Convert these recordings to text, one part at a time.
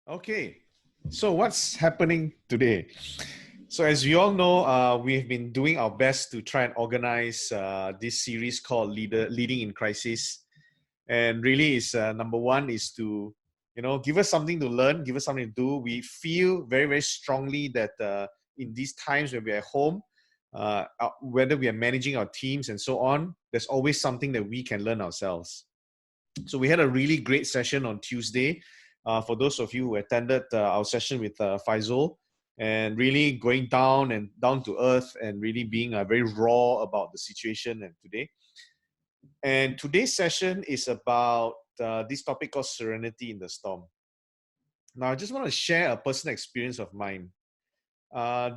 Okay, so what's happening today? So as we all know, we've been doing our best to try and organize this series called Leading in Crisis. And really is number one is to, give us something to learn, give us something to do. We feel very, very strongly that in these times when we're at home, whether we are managing our teams and so on, there's always something that we can learn ourselves. So we had a really great session on Tuesday. For those of you who attended our session with Faisal, and really going down and down to earth and really being very raw about the situation and today. And today's session is about this topic called Serenity in the Storm. Now, I just want to share a personal experience of mine.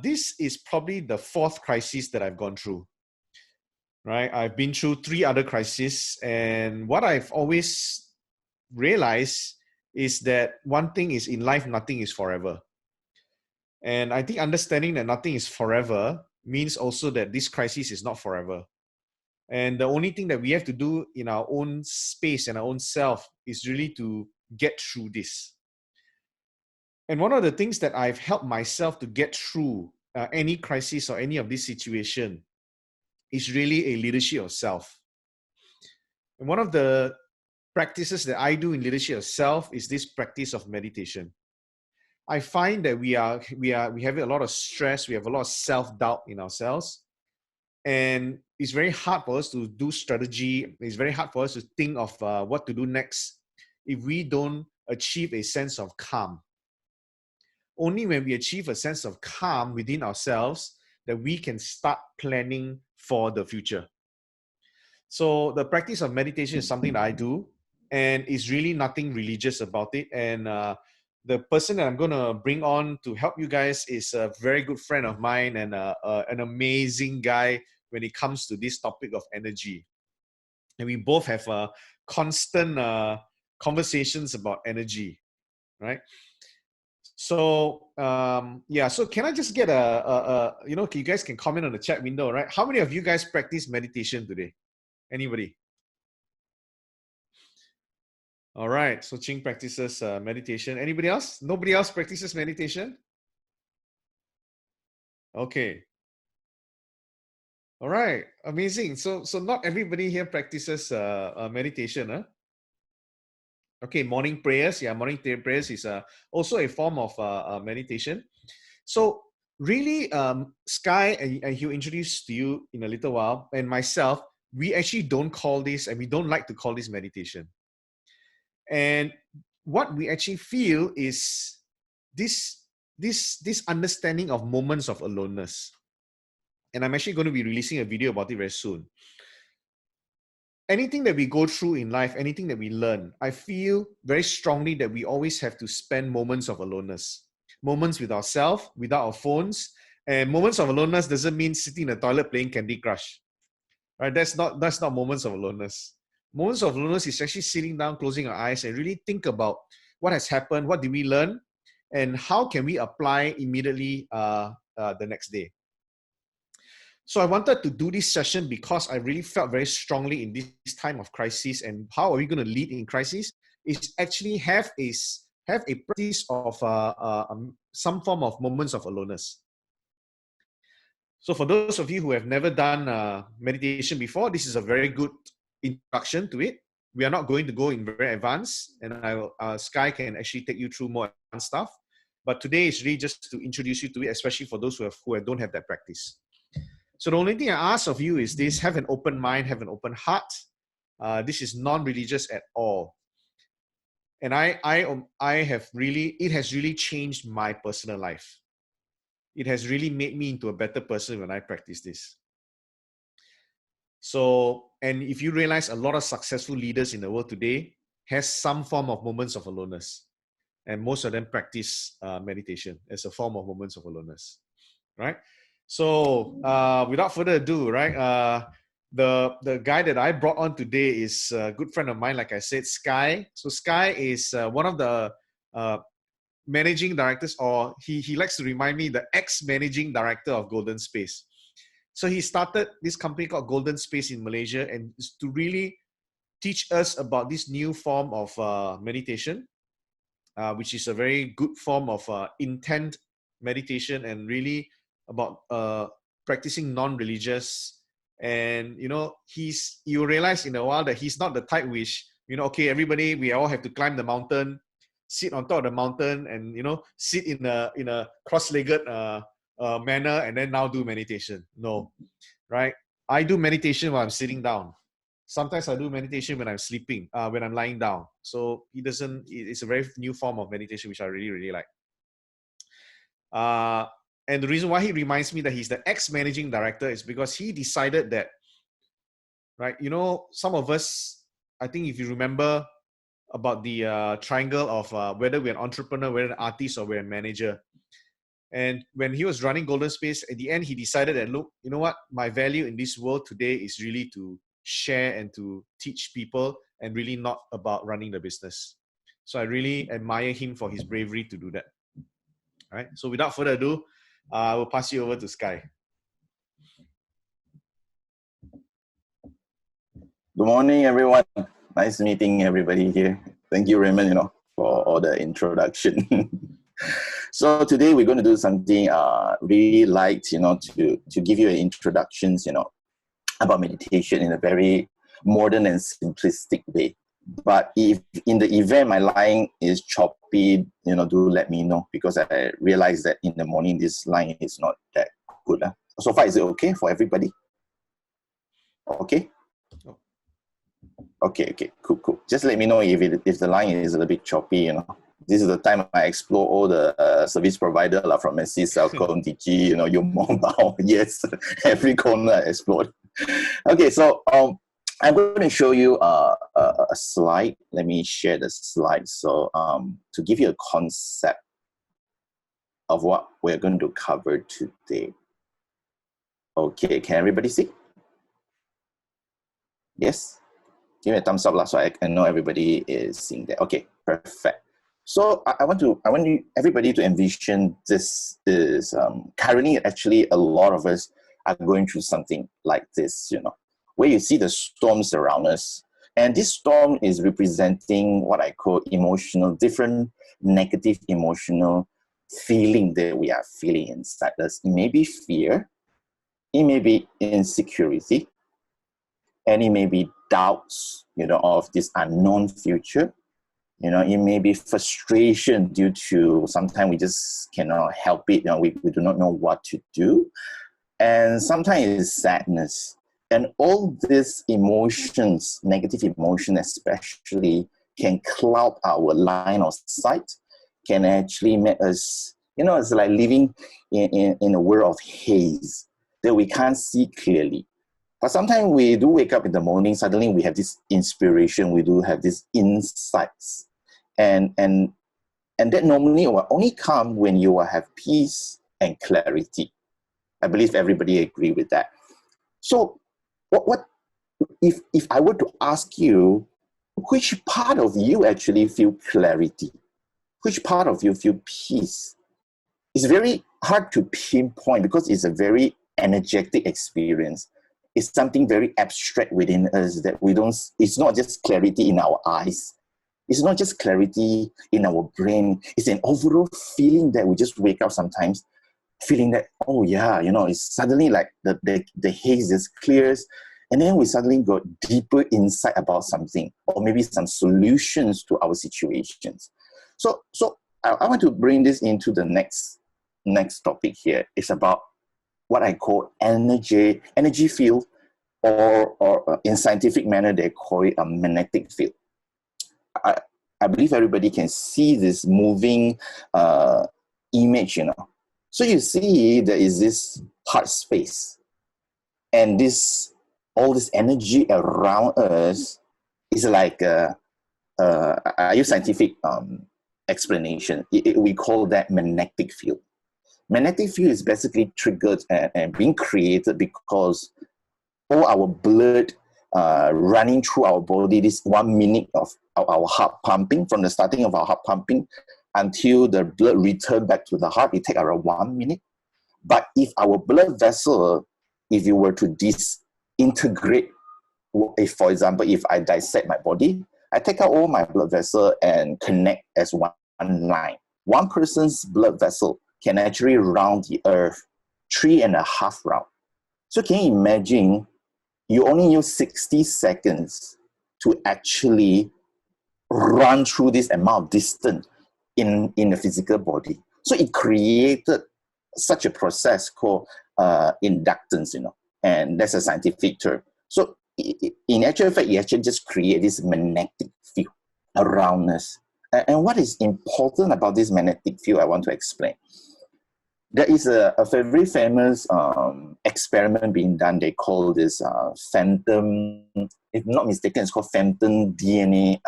This is probably the fourth crisis that I've gone through. Right, I've been through three other crises, and what I've always realized is that one thing is in life, nothing is forever. And I think understanding that nothing is forever means also that this crisis is not forever. And the only thing that we have to do in our own space and our own self is really to get through this. And one of the things that I've helped myself to get through any crisis or any of this situation is really a leadership of self. And one of the practices that I do in leadership of self is this practice of meditation. I find that we have a lot of stress, we have a lot of self-doubt in ourselves. And it's very hard for us to do strategy. It's very hard for us to think of what to do next if we don't achieve a sense of calm. Only when we achieve a sense of calm within ourselves that we can start planning for the future. So the practice of meditation is something that I do, and it's really nothing religious about it. And the person that I'm going to bring on to help you guys is a very good friend of mine and an amazing guy when it comes to this topic of energy. And we both have constant conversations about energy, right? So so can I just get you guys can comment on the chat window, right? How many of you guys practice meditation today? Anybody? All right, so Ching practices meditation. Anybody else? Nobody else practices meditation? Okay. All right, amazing. So not everybody here practices meditation, huh? Okay, morning prayers. Yeah, morning prayers is also a form of meditation. So really, Sky, and he'll introduce to you in a little while, and myself, we actually don't call this, and we don't like to call this meditation. And what we actually feel is this understanding of moments of aloneness. And I'm actually going to be releasing a video about it very soon. Anything that we go through in life, anything that we learn, I feel very strongly that we always have to spend moments of aloneness. Moments with ourselves, without our phones. And moments of aloneness doesn't mean sitting in the toilet playing Candy Crush. Right? That's not moments of aloneness. Moments of aloneness is actually sitting down, closing our eyes, and really think about what has happened, what did we learn, and how can we apply immediately the next day. So I wanted to do this session because I really felt very strongly in this time of crisis, and how are we going to lead in crisis is actually have a practice of some form of moments of aloneness. So for those of you who have never done meditation before, this is a very good introduction to it. We are not going to go in very advanced, and Sky can actually take you through more advanced stuff. But today is really just to introduce you to it, especially for those who don't have that practice. So the only thing I ask of you is this: have an open mind, have an open heart. This is non-religious at all. And it has really changed my personal life. It has really made me into a better person when I practice this. So, and if you realize a lot of successful leaders in the world today has some form of moments of aloneness, and most of them practice meditation as a form of moments of aloneness, right? So, without further ado, right, the guy that I brought on today is a good friend of mine, like I said, Sky. So Sky is one of the managing directors, or he likes to remind me, the ex-managing director of Golden Space. So he started this company called Golden Space in Malaysia, and to really teach us about this new form of meditation. which is a very good form of intent meditation, and really about practicing non-religious. And you realize in a while that he's not the type which, okay, everybody, we all have to climb the mountain, sit on top of the mountain, and sit in a cross-legged manner, and then now do meditation. No, right? I do meditation while I'm sitting down. Sometimes I do meditation when I'm sleeping, when I'm lying down. So it's a very new form of meditation, which I really, really like. And the reason why he reminds me that he's the ex-managing director is because he decided that, right, some of us, I think if you remember about the triangle of whether we're an entrepreneur, we're an artist, or we're a manager. And when he was running Golden Space, at the end, he decided that, look, you know what? My value in this world today is really to share and to teach people, and really not about running the business. So I really admire him for his bravery to do that. All right. So without further ado, I will pass you over to Sky. Good morning, everyone. Nice meeting everybody here. Thank you, Raymond, for all the introduction. So today we're going to do something really light, to give you an introduction, about meditation in a very modern and simplistic way. But if in the event my line is choppy, do let me know, because I realize that in the morning this line is not that good. So far, is it okay for everybody? Okay? Okay, cool. Just let me know if the line is a little bit choppy, This is the time I explore all the service provider from Amidst, Celcom, Digi, your mobile. Yes, every corner I explored. Okay, so I'm going to show you a slide. Let me share the slide. So to give you a concept of what we're going to cover today. Okay, can everybody see? Yes? Give me a thumbs up so I know everybody is seeing that. Okay, perfect. So I want everybody to envision this is currently actually a lot of us are going through something like this, where you see the storms around us. And this storm is representing what I call different negative emotional feeling that we are feeling inside us. It may be fear, it may be insecurity, and it may be doubts, of this unknown future. It may be frustration due to sometimes we just cannot help it. We do not know what to do. And sometimes it's sadness. And all these emotions, negative emotions especially, can cloud our line of sight, can actually make us, it's like living in a world of haze that we can't see clearly. But sometimes we do wake up in the morning, suddenly we have this inspiration, we do have these insights. And that normally will only come when you will have peace and clarity. I believe everybody agree with that. So what if I were to ask you, which part of you actually feel clarity? Which part of you feel peace? It's very hard to pinpoint because it's a very energetic experience. It's something very abstract within us that it's not just clarity in our eyes. It's not just clarity in our brain. It's an overall feeling that we just wake up sometimes feeling that, oh yeah, it's suddenly like the haze just clears, and then we suddenly got deeper insight about something, or maybe some solutions to our situations. So I want to bring this into the next topic here. It's about what I call energy field, or in scientific manner, they call it a magnetic field. I believe everybody can see this moving image, So you see there is this hard space, and all this energy around us is like I use scientific explanation. We call that magnetic field. Magnetic field is basically triggered and being created because all our blood running through our body, this 1 minute of our heart pumping, from the starting of our heart pumping until the blood return back to the heart, it takes around 1 minute. But if our blood vessel, if you were to disintegrate, if, for example, if I dissect my body, I take out all my blood vessel and connect as one line. One person's blood vessel can actually round the earth 3.5 rounds. So can you imagine you only use 60 seconds to actually run through this amount of distance in the physical body. So it created such a process called inductance, and that's a scientific term. So in actual fact, it actually just creates this magnetic field around us. And what is important about this magnetic field, I want to explain. There is a very famous experiment being done. They call this phantom, if not mistaken, it's called phantom DNA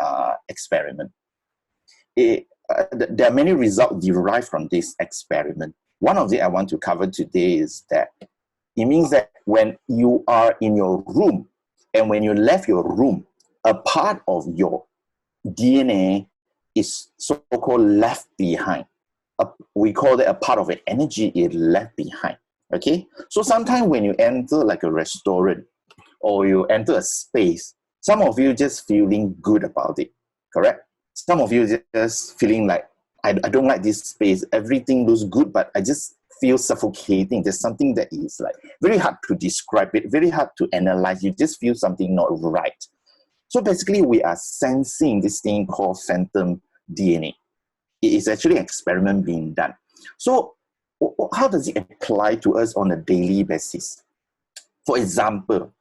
experiment. There are many results derived from this experiment. One of them I want to cover today is that it means that when you are in your room and when you left your room, a part of your DNA is so-called left behind. We call that a part of an energy is left behind. Okay, so sometimes when you enter like a restaurant or you enter a space, some of you just feeling good about it, correct? Some of you just feeling like, I don't like this space, everything looks good, but I just feel suffocating. There's something that is like very hard to describe it, very hard to analyze. You just feel something not right. So basically we are sensing this thing called phantom DNA. It is actually an experiment being done. So how does it apply to us on a daily basis? For example,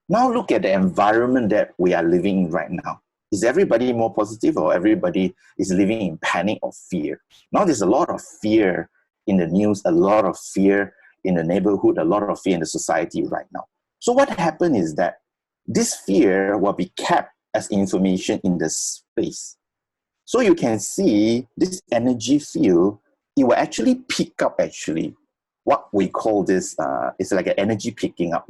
now look at the environment that we are living in right now. Is everybody more positive or everybody is living in panic or fear? Now there's a lot of fear in the news, a lot of fear in the neighborhood, a lot of fear in the society right now. So what happened is that this fear will be kept as information in the space. So you can see this energy field, it will actually pick up what we call this, it's like an energy picking up,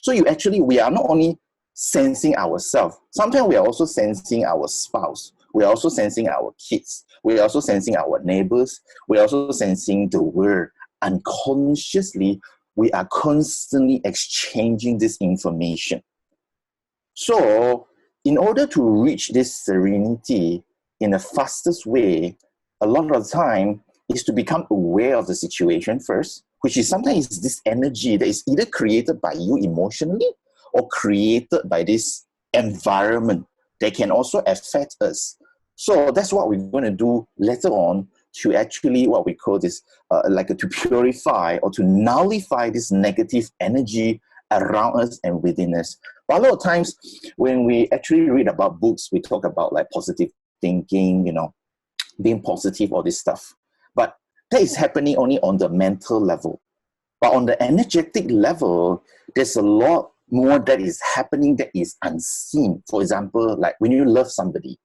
So we are not only sensing ourselves, sometimes we are also sensing our spouse, we are also sensing our kids, we are also sensing our neighbors, we are also sensing the world. Unconsciously, we are constantly exchanging this information. So in order to reach this serenity in the fastest way, a lot of the time is to become aware of the situation first, which is sometimes this energy that is either created by you emotionally or created by this environment that can also affect us. So that's what we're going to do later on to actually what we call this, to purify or to nullify this negative energy around us and within us. But a lot of times when we actually read about books, we talk about like positive thinking, being positive, all this stuff. But that is happening only on the mental level. But on the energetic level, there's a lot more that is happening that is unseen. For example, like when you love somebody,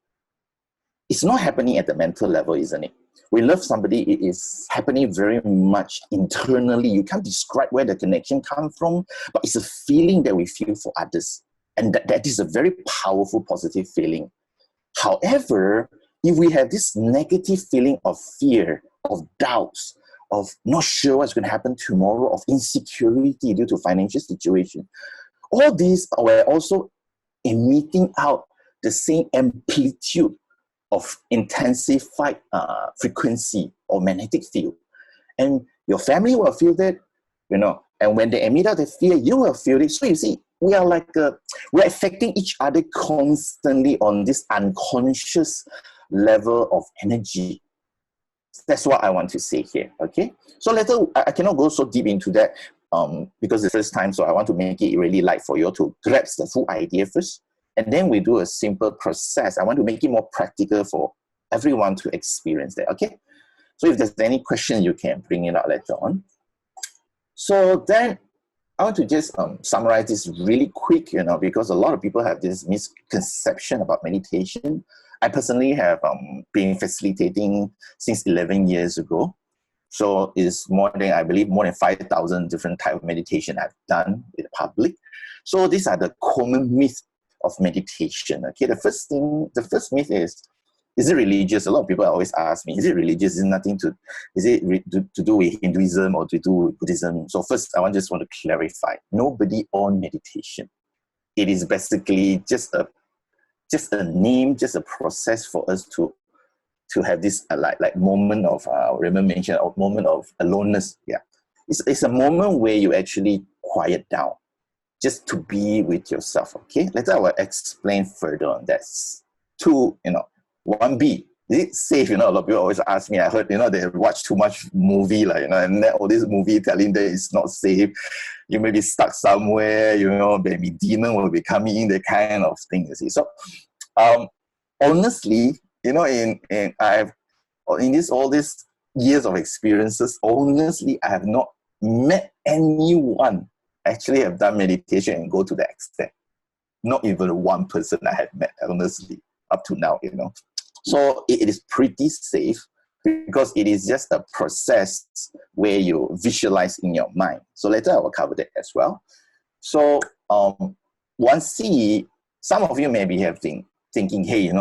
it's not happening at the mental level, isn't it? We love somebody, it is happening very much internally. You can't describe where the connection comes from, but it's a feeling that we feel for others. And that is a very powerful, positive feeling. However, if we have this negative feeling of fear, of doubts, of not sure what's going to happen tomorrow, of insecurity due to financial situation, all these were also emitting out the same amplitude of intensified frequency or magnetic field. And your family will feel that, and when they emit out the fear, you will feel it. So you see, we are we're affecting each other constantly on this unconscious level of energy. That's what I want to say here, okay? So later, I cannot go so deep into that because it's the first time, so I want to make it really light for you to grasp the full idea first. And then we do a simple process. I want to make it more practical for everyone to experience that, okay? So if there's any question, you can bring it out later on. So then I want to just summarize this really quick, because a lot of people have this misconception about meditation. I personally have been facilitating since 11 years ago. So it's more than 5,000 different types of meditation I've done with the public. So these are the common myths of meditation. Okay, the first myth is it religious? A lot of people always ask me, is it religious? Is it to do with Hinduism or to do with Buddhism? So first, I just want to clarify, nobody on meditation. It is basically just a name, just a process for us to to have this like moment of Raymond mentioned, a moment of aloneness. Yeah, it's a moment where you actually quiet down, just to be with yourself. Okay, later I will explain further on that. Two, 1B. Is it safe? A lot of people always ask me. I heard, they watch too much movie, and then all this movie telling that it's not safe. You may be stuck somewhere, maybe demon will be coming in, that kind of thing, you see. So, honestly, all these years of experiences, honestly, I have not met anyone actually have done meditation and go to that extent. Not even one person I have met, honestly, up to now, So it is pretty safe because it is just a process where you visualize in your mind. So later I will cover that as well. So 1C, some of you maybe have thinking, hey,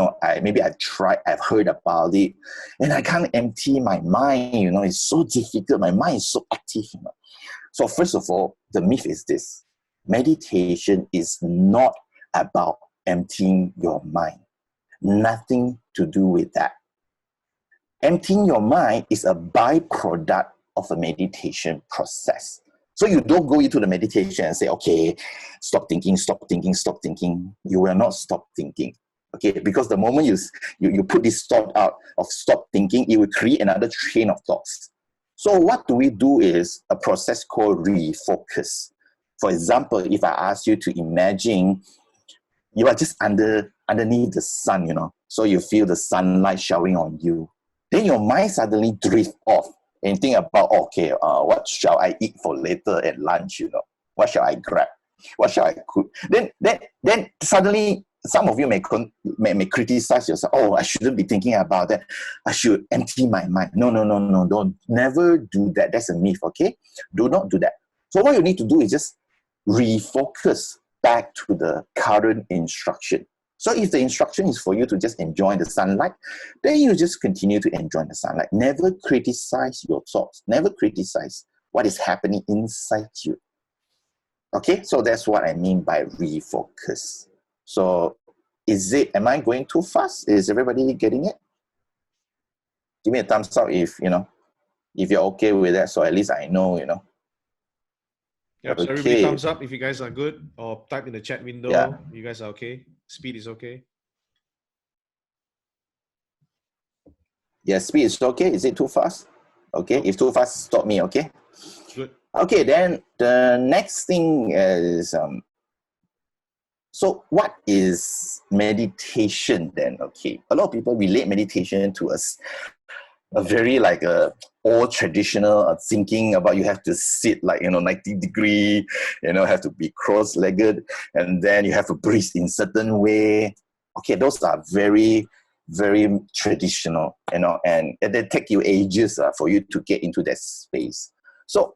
maybe I've heard about it, and I can't empty my mind, it's so difficult. My mind is so active, So first of all, the myth is this: meditation is not about emptying your mind. Nothing to do with that. Emptying your mind is a byproduct of a meditation process. So you don't go into the meditation and say, okay, stop thinking, stop thinking, stop thinking. You will not stop thinking. Okay, because the moment you put this thought out of stop thinking, it will create another train of thoughts. So what do we do is a process called refocus. For example, if I ask you to imagine you are just underneath the sun, so you feel the sunlight showering on you. Then your mind suddenly drifts off and think about, okay, what shall I eat for later at lunch, What shall I grab? What shall I cook? Then suddenly some of you may criticize yourself. Oh, I shouldn't be thinking about that. I should empty my mind. No. Don't never do that. That's a myth, okay? Do not do that. So what you need to do is just refocus back to the current instruction. So if the instruction is for you to just enjoy the sunlight, then you just continue to enjoy the sunlight. Never criticize your thoughts. Never criticize what is happening inside you. Okay, so that's what I mean by refocus. So am I going too fast? Is everybody getting it? Give me a thumbs up if you're okay with that, so at least I know, Yep, so everybody thumbs up if you guys are good, or type in the chat window. Yeah. You guys are okay. Speed is okay. Yeah, speed is okay. Is it too fast? Okay, if too fast, stop me, okay? Good. Okay, then the next thing is, so what is meditation then? Okay, a lot of people relate meditation to a very old traditional thinking about you have to sit 90 degree, have to be cross-legged, and then you have to breathe in certain way. Okay, those are very, very traditional, and they take you ages for you to get into that space. So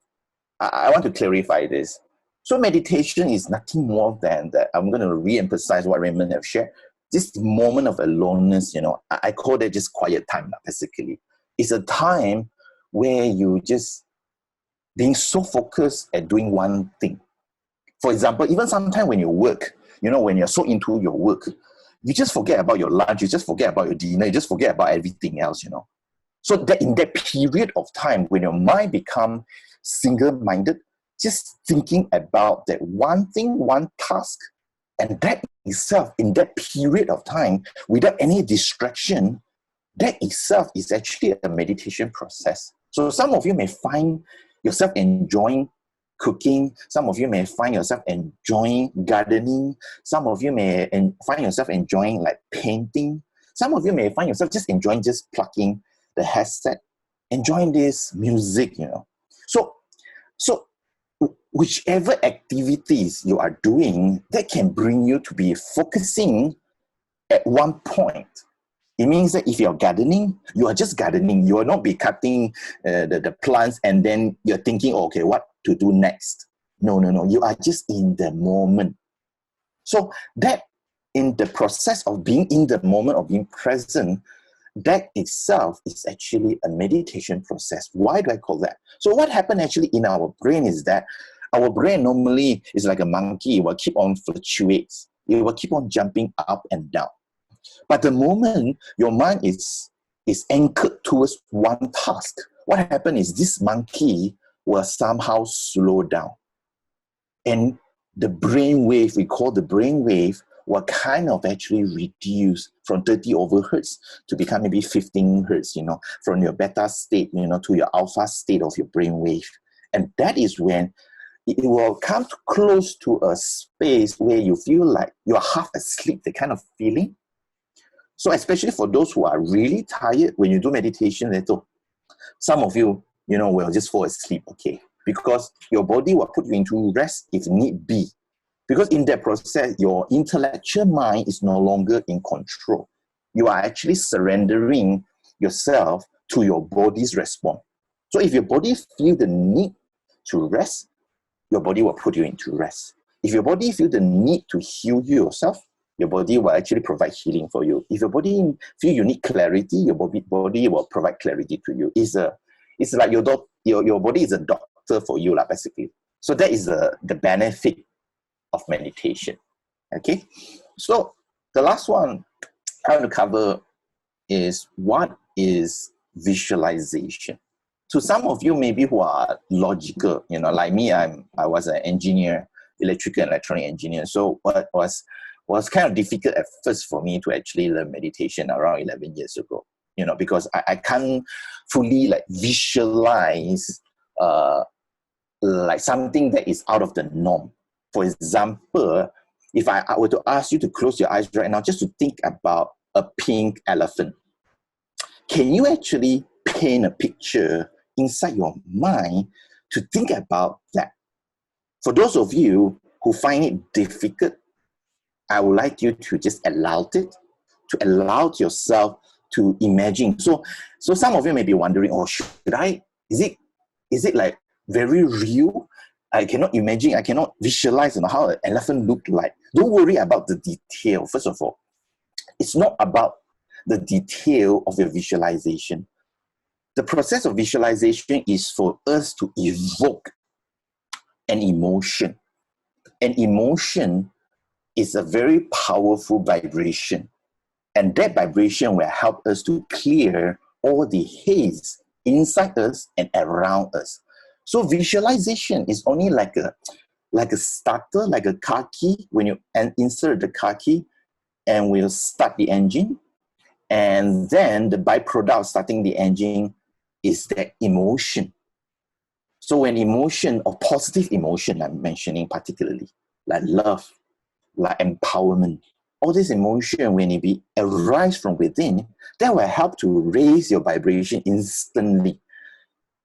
I want to clarify this. So meditation is nothing more than that. I'm going to re-emphasize what Raymond have shared. This moment of aloneness, I call that just quiet time, basically. It's a time where you just being so focused at doing one thing. For example, even sometimes when you work, when you're so into your work, you just forget about your lunch, you just forget about your dinner, you just forget about everything else, So that in that period of time when your mind becomes single-minded, just thinking about that one thing, one task, and that itself, in that period of time, without any distraction, that itself is actually a meditation process. So some of you may find yourself enjoying cooking. Some of you may find yourself enjoying gardening. Some of you may find yourself enjoying painting. Some of you may find yourself just enjoying just plugging the headset, enjoying this music, So whichever activities you are doing, that can bring you to be focusing at one point. It means that if you're gardening, you are just gardening. You will not be cutting the plants and then you're thinking, okay, what to do next? No. You are just in the moment. So that in the process of being in the moment, of being present, that itself is actually a meditation process. Why do I call that? So what happened actually in our brain is that our brain normally is like a monkey. It will keep on fluctuates. It will keep on jumping up and down. But the moment your mind is is anchored towards one task, what happened is this monkey will somehow slow down. And the brain wave, we call the brain wave, will kind of actually reduce from 30 over hertz to become maybe 15 hertz, from your beta state, to your alpha state of your brain wave. And that is when it will come close to a space where you feel like you're half asleep, the kind of feeling. So especially for those who are really tired, when you do meditation, some of you, will just fall asleep, okay? Because your body will put you into rest if need be. Because in that process, your intellectual mind is no longer in control. You are actually surrendering yourself to your body's response. So if your body feels the need to rest, your body will put you into rest. If your body feels the need to heal yourself, your body will actually provide healing for you. If your body feels you need clarity, your body will provide clarity to you. It's like your body is a doctor for you, basically. So that is the benefit of meditation. Okay? So the last one I want to cover is what is visualization. To some of you maybe who are logical, like me, I was an engineer, electrical and electronic engineer. So what was kind of difficult at first for me to actually learn meditation around 11 years ago, because I can't fully visualize like something that is out of the norm. For example, if I were to ask you to close your eyes right now just to think about a pink elephant, can you actually paint a picture inside your mind to think about that? For those of you who find it difficult, I would like you to just allow yourself to imagine. So some of you may be wondering, should I, is it like very real? I cannot imagine, I cannot visualize how an elephant looked like. Don't worry about the detail. First of all, it's not about the detail of your visualization. The process of visualization is for us to evoke an emotion. An emotion is a very powerful vibration. And that vibration will help us to clear all the haze inside us and around us. So visualization is only like a starter, like a car key. When you insert the car key and we'll start the engine, and then the byproduct of starting the engine is that emotion. So when emotion, or positive emotion I'm mentioning particularly, like love, like empowerment, all this emotion, when it arise from within, that will help to raise your vibration instantly.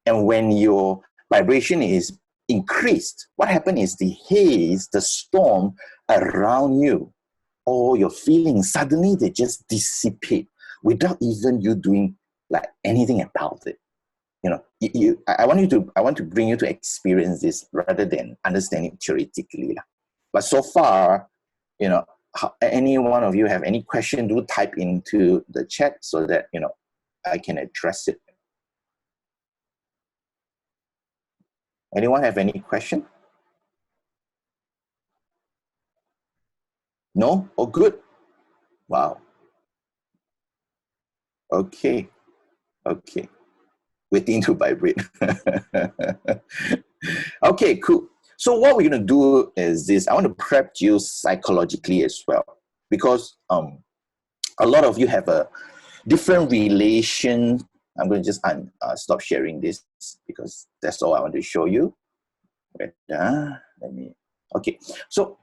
And when your vibration is increased, what happens is the haze, the storm around you, all your feelings, suddenly they just dissipate without even you doing anything about it. I want to bring you to experience this rather than understanding theoretically. But so far, any one of you have any question, do type into the chat so that I can address it. Anyone have any question? No? Oh, good. Wow. Okay. Waiting to vibrate. Okay, cool. So what we're going to do is this. I want to prep you psychologically as well, because a lot of you have a different relation. I'm going to just stop sharing this because that's all I want to show you. Okay. So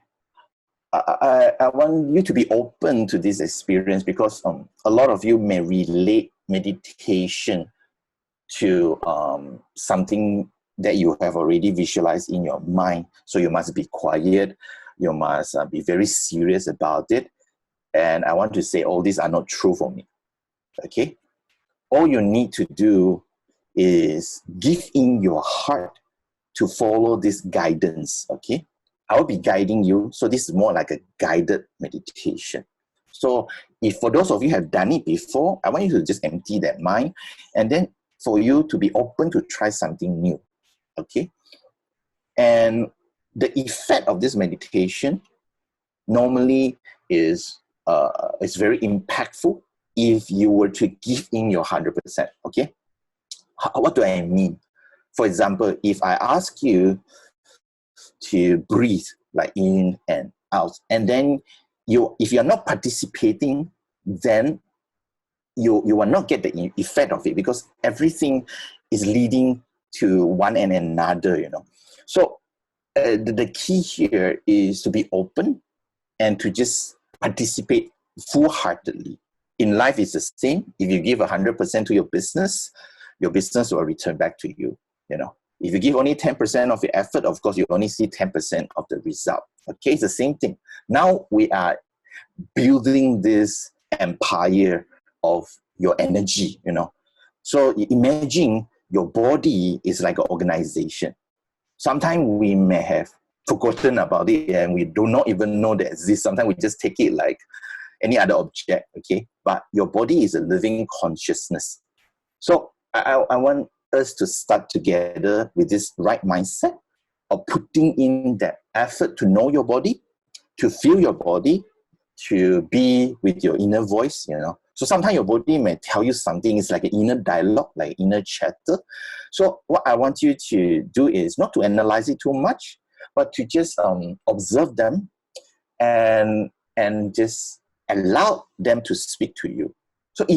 I want you to be open to this experience, because a lot of you may relate meditation to something that you have already visualized in your mind. So you must be quiet. You must be very serious about it. And I want to say all these are not true for me. Okay? All you need to do is give in your heart to follow this guidance. Okay? I will be guiding you. So this is more like a guided meditation. So if for those of you who have done it before, I want you to just empty that mind, and then for you to be open to try something new. Okay? And the effect of this meditation normally is very impactful. if you were to give in your 100%, okay? What do I mean? For example, if I ask you to breathe like in and out, and then if you're not participating, then you will not get the effect of it, because everything is leading to one and another, you know. So the key here is to be open and to just participate full-heartedly. In life, it's the same. If you give 100% to your business will return back to you, you know. If you give only 10% of your effort, of course, you only see 10% of the result. Okay, it's the same thing. Now we are building this empire of your energy, you know. So imagine your body is like an organization. Sometimes we may have forgotten about it and we do not even know that it exists. Sometimes we just take it like any other object, okay? But your body is a living consciousness. So I want us to start together with this right mindset of putting in that effort to know your body, to feel your body, to be with your inner voice, you know. So sometimes your body may tell you something. It's like an inner dialogue, like inner chatter. So what I want you to do is not to analyze it too much, but to just observe them and just allow them to speak to you. So it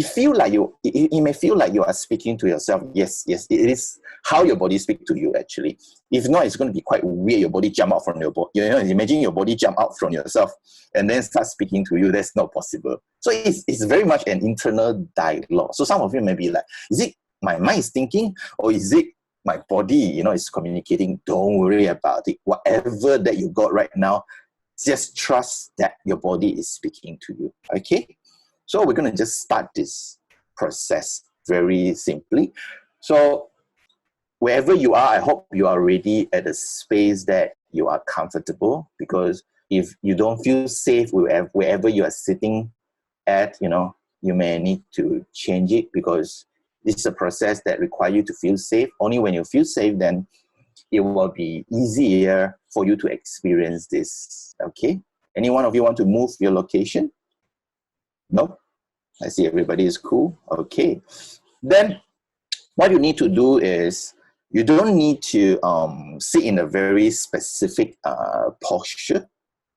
may feel like you are speaking to yourself. Yes, it is how your body speaks to you, actually. If not, it's going to be quite weird. Your body jump out from your body. You know, imagine your body jump out from yourself and then start speaking to you. That's not possible. So it's very much an internal dialogue. So some of you may be like, is it my mind is thinking, or is it my body, you know, is communicating? Don't worry about it. Whatever that you got right now, just trust that your body is speaking to you, okay? So we're going to just start this process very simply. So wherever you are, I hope you are already at a space that you are comfortable, because if you don't feel safe wherever you are sitting at, you know, you may need to change it, because this is a process that requires you to feel safe. Only when you feel safe, then it will be easier for you to experience this, okay? Any one of you want to move your location? No? I see everybody is cool. Okay. Then what you need to do is, you don't need to sit in a very specific posture.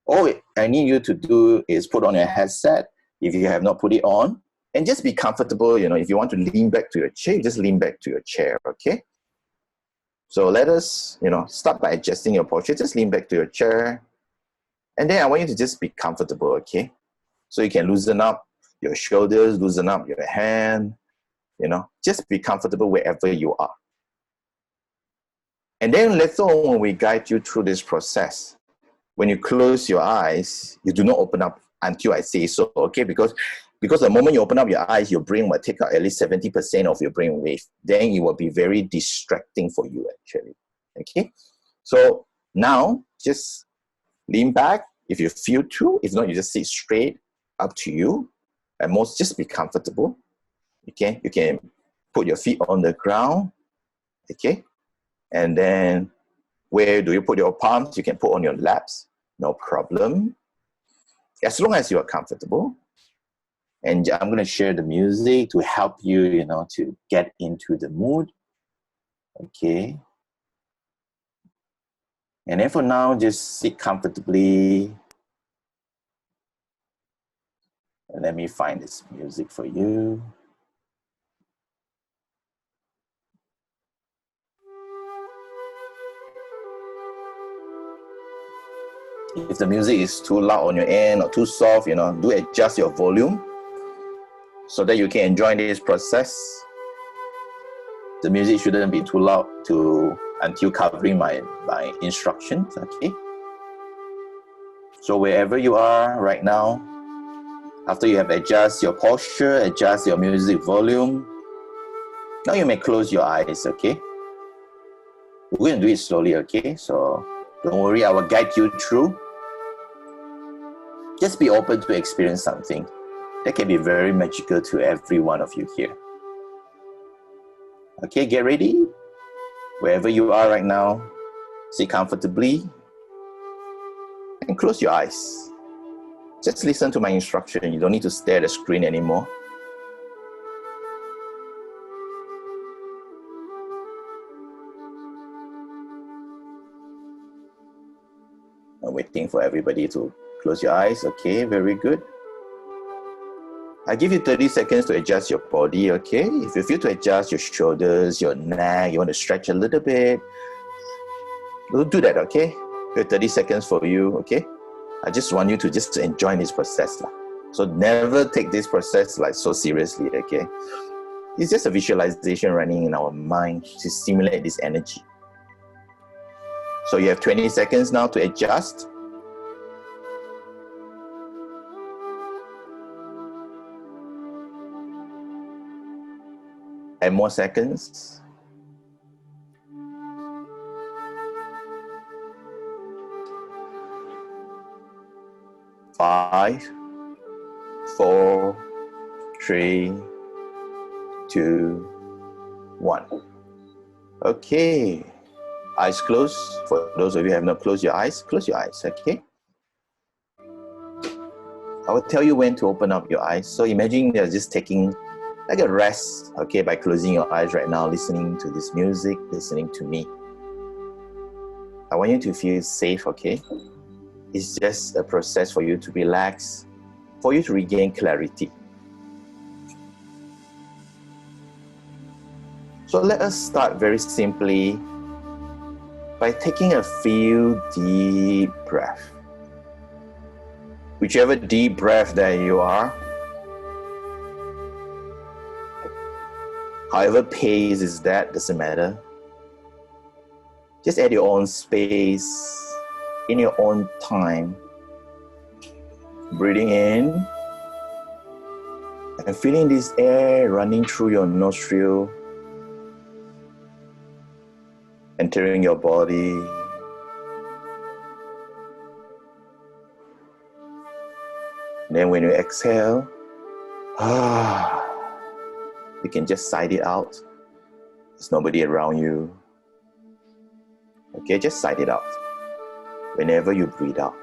All I need you to do is put on your headset if you have not put it on, and just be comfortable. You know, if you want to lean back to your chair, just lean back to your chair, okay? So let us, you know, start by adjusting your posture. Just lean back to your chair. And then I want you to just be comfortable, okay? So you can loosen up your shoulders, loosen up your hand, you know, just be comfortable wherever you are. And then later on, when we guide you through this process, when you close your eyes, you do not open up until I say so, okay? Because the moment you open up your eyes, your brain will take out at least 70% of your brain wave. Then it will be very distracting for you, actually, okay? So now, just lean back if you feel to. If not, you just sit straight, up to you. And most, just be comfortable, okay? You can put your feet on the ground, okay? And then where do you put your palms? You can put on your laps, no problem. As long as you are comfortable. And I'm going to share the music to help you, you know, to get into the mood. Okay. And then for now, just sit comfortably. And let me find this music for you. If the music is too loud on your end or too soft, you know, do adjust your volume so that you can enjoy this process. The music shouldn't be too loud until covering my instructions, okay? So wherever you are right now, after you have adjusted your posture, adjust your music volume, now you may close your eyes, okay? We're going to do it slowly, okay? So don't worry, I will guide you through. Just be open to experience something that can be very magical to every one of you here. Okay, get ready. Wherever you are right now, sit comfortably and close your eyes. Just listen to my instruction. You don't need to stare at the screen anymore. I'm waiting for everybody to close your eyes. Okay, very good. I give you 30 seconds to adjust your body, okay? If you feel to adjust your shoulders, your neck, you want to stretch a little bit, do that, okay? We have 30 seconds for you, okay? I just want you to just enjoy this process. So never take this process like so seriously, okay? It's just a visualization running in our mind to stimulate this energy. So you have 20 seconds now to adjust. And more seconds. 5, 4, 3, 2, 1. Okay. Eyes closed. For those of you who have not closed your eyes, close your eyes, okay? I will tell you when to open up your eyes. So imagine you're just taking like a rest, okay, by closing your eyes right now, listening to this music, listening to me. I want you to feel safe, okay? It's just a process for you to relax, for you to regain clarity. So let us start very simply by taking a few deep breaths. Whichever deep breath that you are, however pace is that, doesn't matter. Just at your own space, in your own time. Breathing in and feeling this air running through your nostril, entering your body. And then when you exhale, you can just sigh it out. There's nobody around you. Okay, just sigh it out. Whenever you breathe out,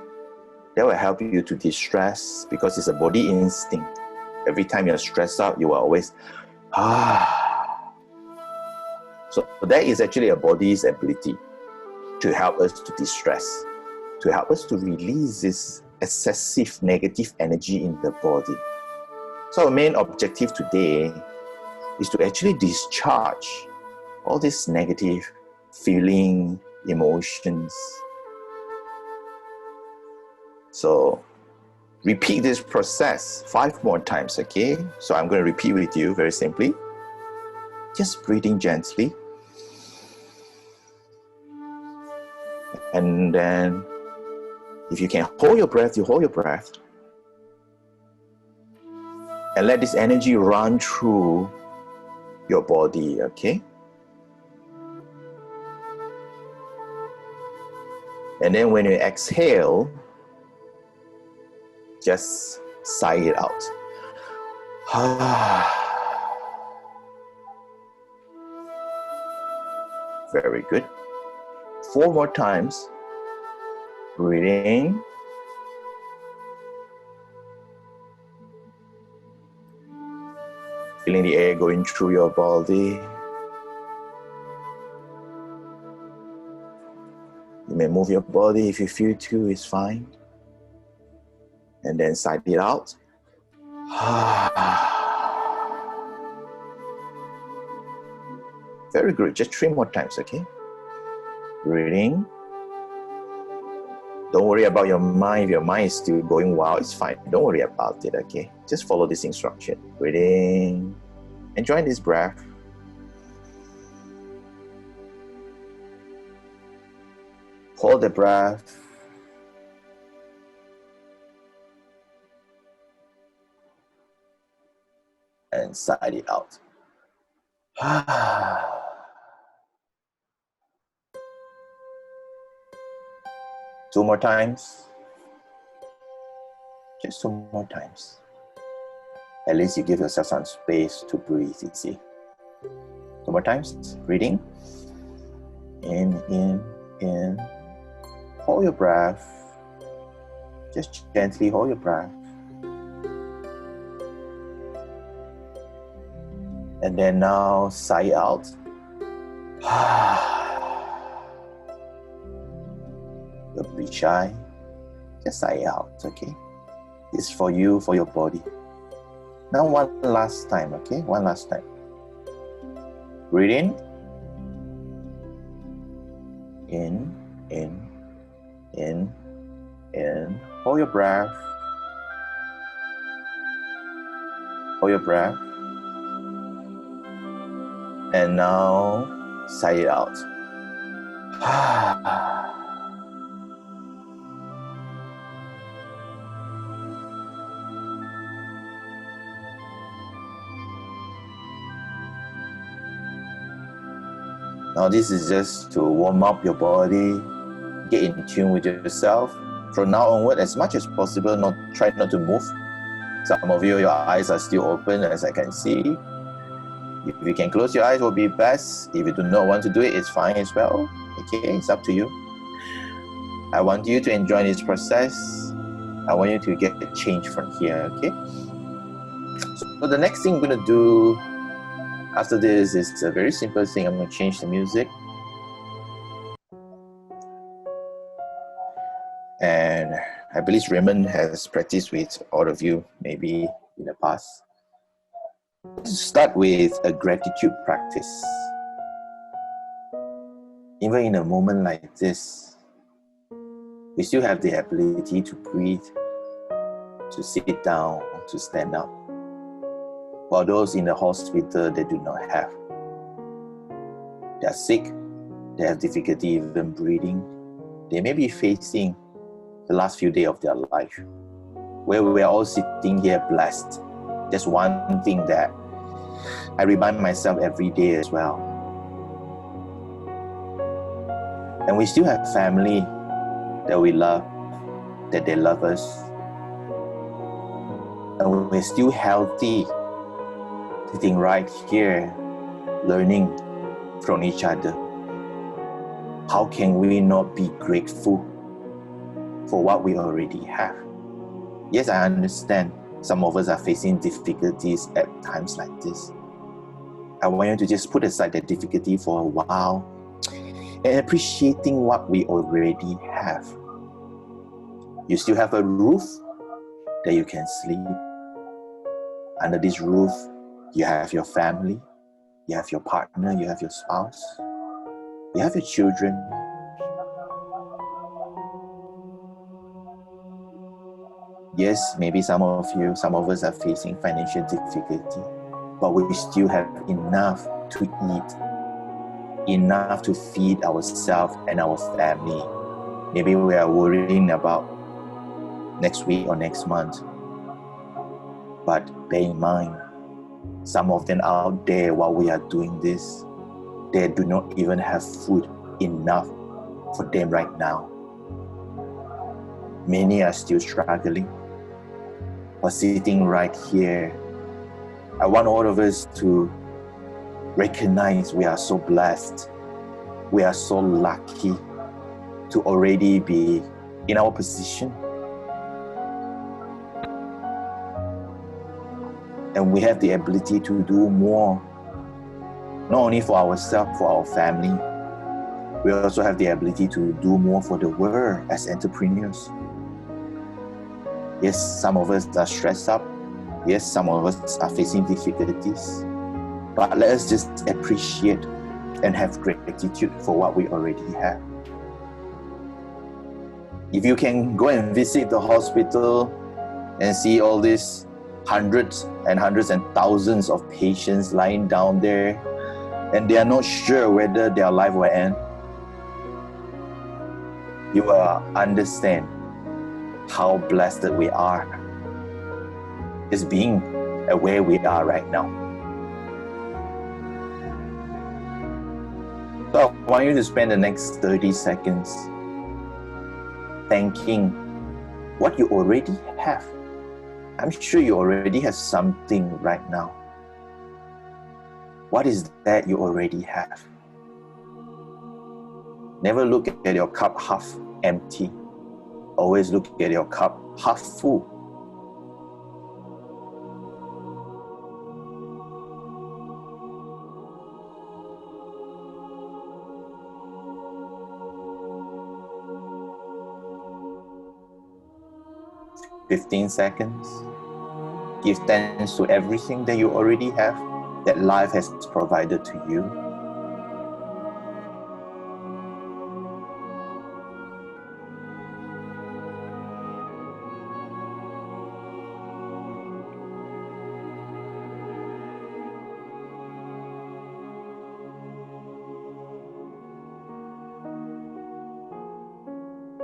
that will help you to de-stress because it's a body instinct. Every time you're stressed out, you are always So that is actually a body's ability to help us to de-stress, to help us to release this excessive negative energy in the body. So our main objective today is to actually discharge all this negative feeling, emotions. So repeat this process 5 more times, okay? So I'm going to repeat with you very simply. Just breathing gently. And then if you can hold your breath, you hold your breath. And let this energy run through your body, okay? And then when you exhale, just sigh it out. Very good. 4 more times. Breathing. Feeling the air going through your body. You may move your body if you feel to, it's fine. And then sigh it out. Very good. Just 3 more times, okay? Breathing. Don't worry about your mind. If your mind is still going wild, it's fine. Don't worry about it, okay? Just follow this instruction. Breathing. Enjoy this breath. Hold the breath. And sigh it out. 2 more times. Just 2 more times. At least you give yourself some space to breathe, you see. 2 more times. Breathing. In. Hold your breath. Just gently hold your breath. And then now sigh out. Don't be shy. Just sigh out, okay? It's for you, for your body. Now one last time, okay? One last time. Breathe in. In, in, in, in. Hold your breath. Hold your breath. And now sigh it out. Now this is just to warm up your body, get in tune with yourself. From now onward, as much as possible, try not to move. Some of you, your eyes are still open, as I can see. If you can close your eyes, will be best. If you do not want to do it, it's fine as well. Okay, it's up to you. I want you to enjoy this process. I want you to get the change from here, okay? So the next thing I'm going to do after this is a very simple thing. I'm going to change the music. And I believe Raymond has practiced with all of you maybe in the past. Let's start with a gratitude practice. Even in a moment like this, we still have the ability to breathe, to sit down, to stand up. While those in the hospital, they do not have. They are sick, they have difficulty even breathing. They may be facing the last few days of their life, where we are all sitting here blessed. That's one thing that I remind myself every day as well. And we still have family that we love, that they love us. And we're still healthy, sitting right here, learning from each other. How can we not be grateful for what we already have? Yes, I understand some of us are facing difficulties at times like this. I want you to just put aside that difficulty for a while and appreciating what we already have. You still have a roof that you can sleep. Under this roof, you have your family, you have your partner, you have your spouse, you have your children. Yes, maybe some of us are facing financial difficulty, but we still have enough to eat, enough to feed ourselves and our family. Maybe we are worrying about next week or next month. But bear in mind, some of them out there while we are doing this, they do not even have food enough for them right now. Many are still struggling. But sitting right here, I want all of us to recognize we are so blessed. We are so lucky to already be in our position. And we have the ability to do more, not only for ourselves, for our family. We also have the ability to do more for the world as entrepreneurs. Yes, some of us are stressed up. Yes, some of us are facing difficulties. But let us just appreciate and have gratitude for what we already have. If you can go and visit the hospital and see all these hundreds and thousands of patients lying down there, and they are not sure whether their life will end, you will understand how blessed we are just being where we are right now. So I want you to spend the next 30 seconds thanking what you already have. I'm sure you already have something right now. What is that you already have? Never look at your cup half empty. Always look at your cup half full. 15 seconds. Give thanks to everything that you already have, that life has provided to you.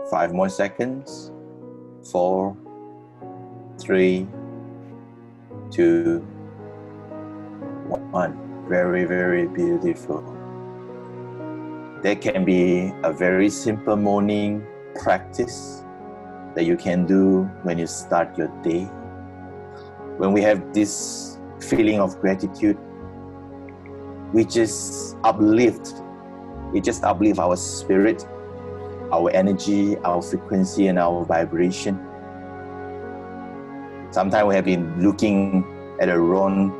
Five more seconds. 4, 3, 2, 1. Very, very beautiful. That can be a very simple morning practice that you can do when you start your day. When we have this feeling of gratitude, we just uplift our spirit, our energy, our frequency, and our vibration. Sometimes we have been looking at a wrong,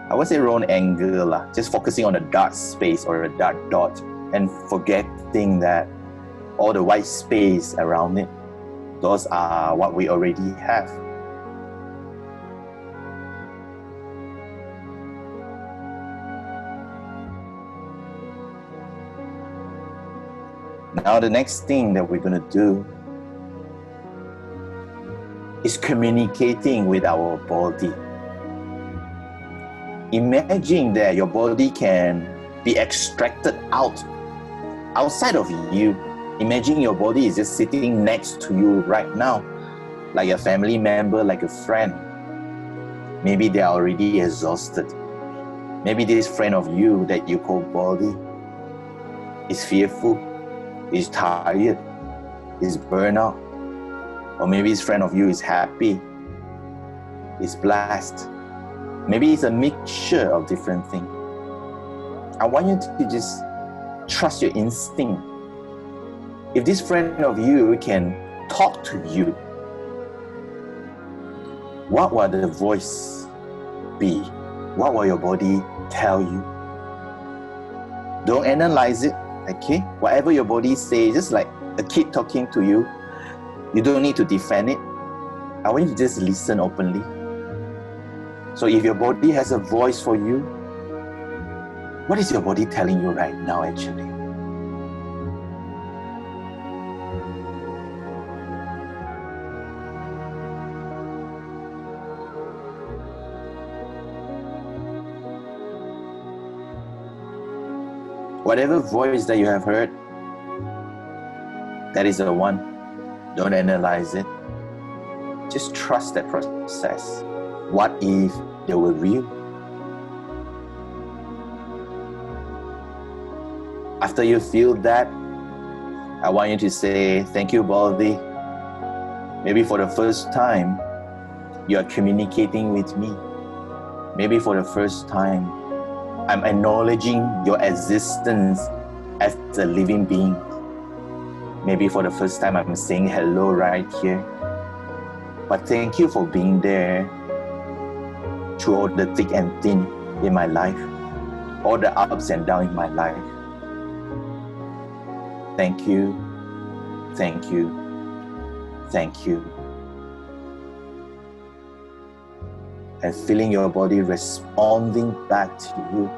I won't say wrong angle, just focusing on a dark space or a dark dot and forgetting that all the white space around it, those are what we already have. Now the next thing that we're going to do is communicating with our body. Imagine that your body can be extracted outside of you. Imagine your body is just sitting next to you right now, like a family member, like a friend. Maybe they are already exhausted. Maybe this friend of you that you call body is fearful, is tired, is burnt out. Or maybe this friend of you is happy, is blessed. Maybe it's a mixture of different things. I want you to just trust your instinct. If this friend of you can talk to you, what will the voice be? What will your body tell you? Don't analyze it, okay? Whatever your body says, just like a kid talking to you, you don't need to defend it. I want you to just listen openly. So if your body has a voice for you, what is your body telling you right now actually? Whatever voice that you have heard, that is the one. Don't analyze it. Just trust that process. What if they were real? After you feel that, I want you to say, thank you, body. Maybe for the first time, you are communicating with me. Maybe for the first time, I'm acknowledging your existence as a living being. Maybe for the first time, I'm saying hello right here. But thank you for being there through all the thick and thin in my life, all the ups and downs in my life. Thank you, thank you, thank you. And feeling your body responding back to you.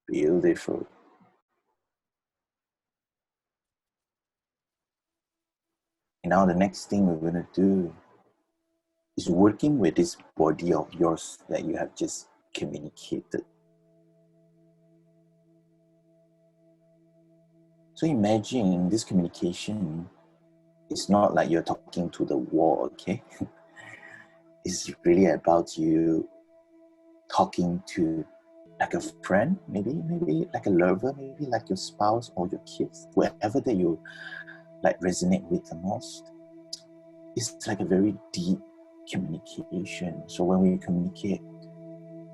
Beautiful. And now the next thing we're going to do is working with this body of yours that you have just communicated. So imagine this communication is not like you're talking to the wall, okay? It's really about you talking to like a friend, maybe like a lover, maybe like your spouse or your kids, whoever that you like resonate with the most. It's like a very deep communication. So when we communicate,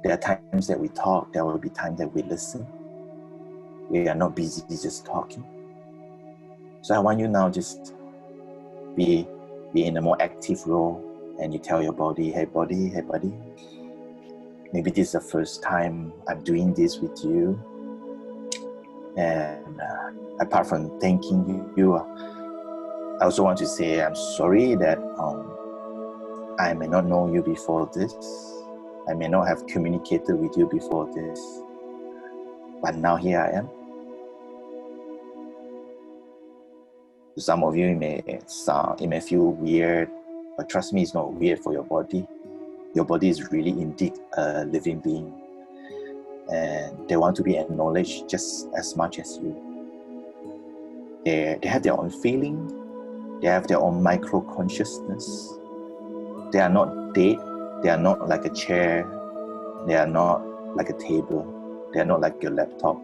there are times that we talk, there will be times that we listen. We are not busy just talking. So I want you now just be in a more active role, and you tell your body, hey buddy, maybe this is the first time I'm doing this with you. And apart from thanking you, I also want to say I'm sorry that I may not know you before this. I may not have communicated with you before this. But now here I am. To some of you, it may feel weird, but trust me, it's not weird for your body. Your body is really indeed a living being. And they want to be acknowledged just as much as you. They have their own feeling. They have their own micro-consciousness. They are not dead. They are not like a chair. They are not like a table. They are not like your laptop.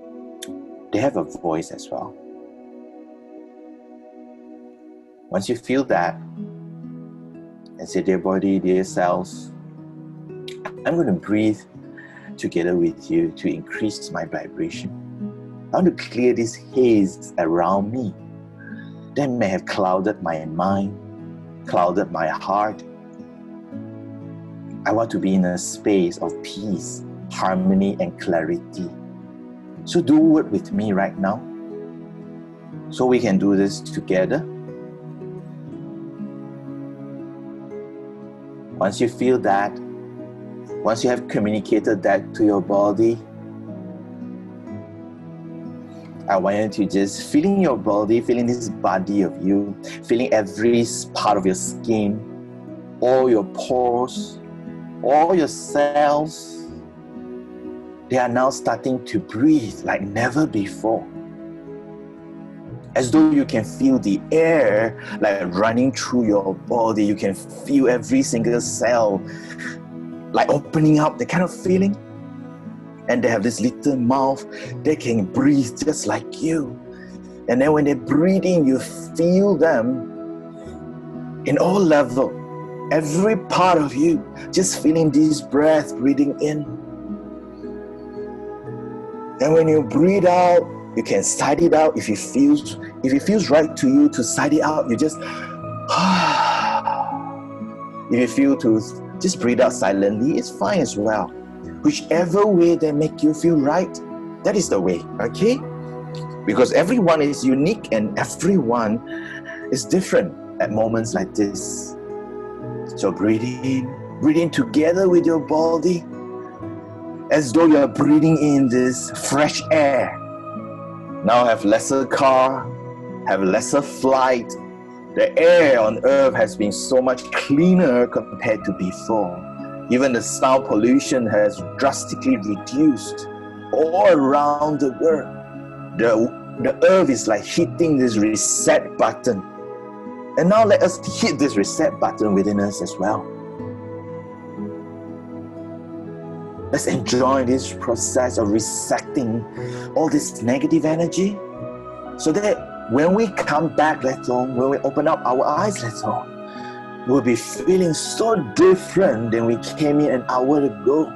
They have a voice as well. Once you feel that, and say, dear body, dear cells, I'm going to breathe together with you to increase my vibration. I want to clear this haze around me that may have clouded my mind, clouded my heart. I want to be in a space of peace, harmony, and clarity. So do work with me right now, so we can do this together. Once you feel that, once you have communicated that to your body, I want you to just feeling your body, feeling this body of you, feeling every part of your skin, all your pores, all your cells. They are now starting to breathe like never before. As though you can feel the air like running through your body. You can feel every single cell like opening up, the kind of feeling. And they have this little mouth. They can breathe just like you. And then when they breathe in, you feel them in all levels. Every part of you, just feeling this breath breathing in. And when you breathe out, you can sigh it out. If it feels right to you to sigh it out, you just if you feel to just breathe out silently, it's fine as well. Whichever way that make you feel right, that is the way, okay? Because everyone is unique and everyone is different at moments like this. So breathe in together with your body, as though you're breathing in this fresh air. Now have lesser car, have lesser flight. The air on earth has been so much cleaner compared to before. Even the sound pollution has drastically reduced all around the world. The earth is like hitting this reset button. And now let us hit this reset button within us as well. Let's enjoy this process of resetting all this negative energy, so that when we come back later on, when we open up our eyes later on, we'll be feeling so different than we came in an hour ago.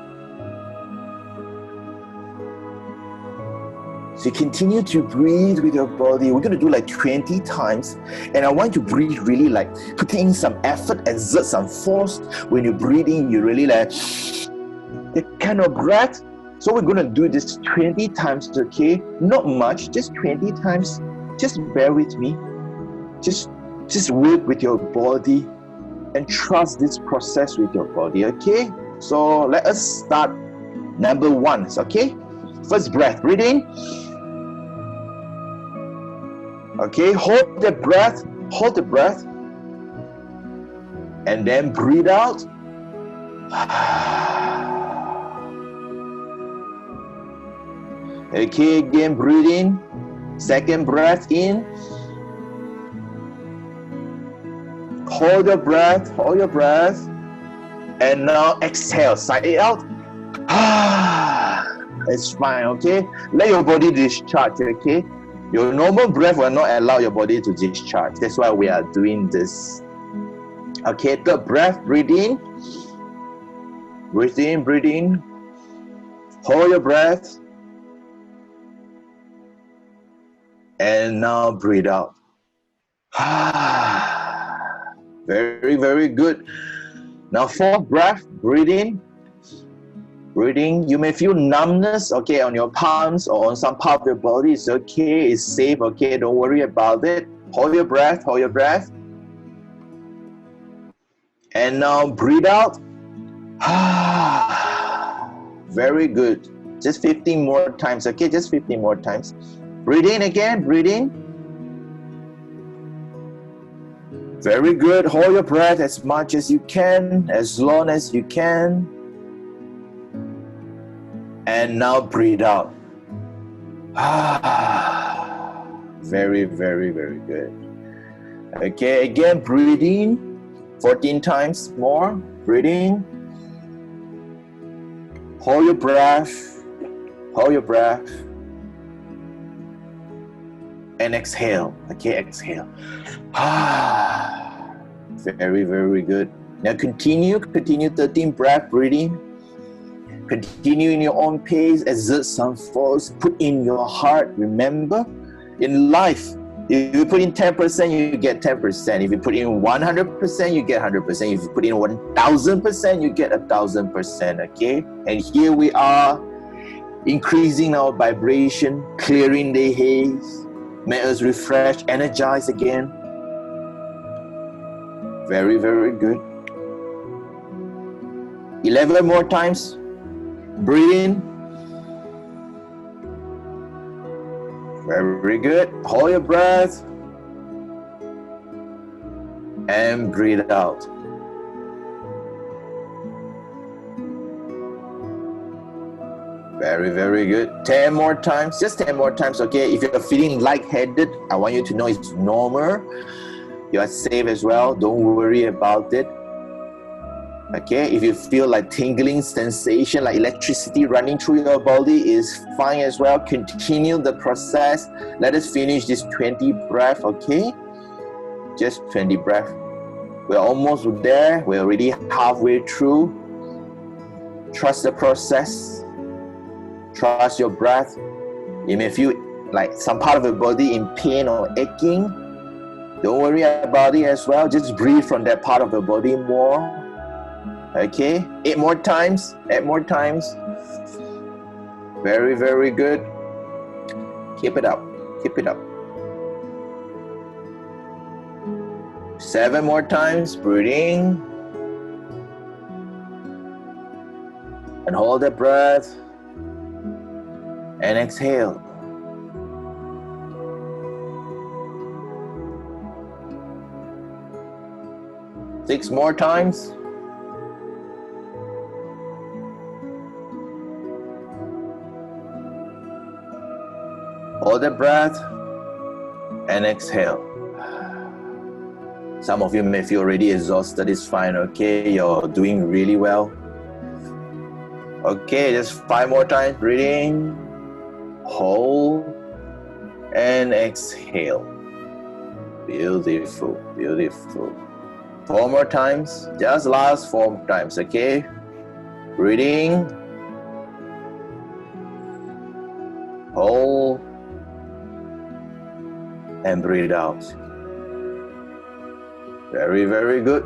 So you continue to breathe with your body. We're going to do like 20 times. And I want you to breathe really like putting in some effort, exert some force. When you're breathing, you really like the kind of breath. So we're going to do this 20 times, okay? Not much, just 20 times. Just bear with me. Just work with your body and trust this process with your body, okay? So let us start number 1, okay? First breath, breathe in. Okay, hold the breath. And then breathe out. Okay, again, breathe in. Second breath in. Hold your breath. And now exhale, sigh it out. It's fine, okay? Let your body discharge, okay? Your normal breath will not allow your body to discharge. That's why we are doing this. Okay, third breath, breathe in. Breathe in. Hold your breath. And now breathe out. Very, very good. Now fourth breath, breathe in. Breathing. You may feel numbness, okay, on your palms or on some part of your body. It's okay. It's safe, okay. Don't worry about it. Hold your breath. Hold your breath. And now breathe out. Very good. Just 15 more times, okay? Just 15 more times. Breathe in again. Breathe in. Very good. Hold your breath as much as you can, as long as you can. And now breathe out. Very, very, very good. Okay, again, breathe in 14 times more. Breathe in. Hold your breath. Hold your breath. And exhale. Okay, exhale. Very, very good. Now continue 13 breath breathing. Continue in your own pace, exert some force, put in your heart. Remember, in life, if you put in 10%, you get 10%. If you put in 100%, you get 100%. If you put in 1,000%, you get 1,000%, okay? And here we are, increasing our vibration, clearing the haze, make us refresh, energize again. Very, very good. 11 more times. Breathe in. Very good. Hold your breath. And breathe out. Very, very good. 10 more times. Just 10 more times, okay? If you're feeling lightheaded, I want you to know it's normal. You are safe as well. Don't worry about it. Okay, if you feel like tingling sensation, like electricity running through your body, is fine as well. Continue the process. Let us finish this 20 breath, okay? Just 20 breath. We're almost there. We're already halfway through. Trust the process. Trust your breath. You may feel like some part of your body in pain or aching. Don't worry about it as well. Just breathe from that part of the body more. Okay, 8 more times. 8 more times. Very, very good. Keep it up. Keep it up. 7 more times. Breathing. And hold the breath. And exhale. Six more times. Hold the breath and exhale. Some of you may feel already exhausted. It's fine, okay? You're doing really well. Okay, just 5 more times. Breathing, hold, and exhale. Beautiful, beautiful. 4 more times. Just last 4 times, okay? Breathing, hold, and breathe out. Very, very good.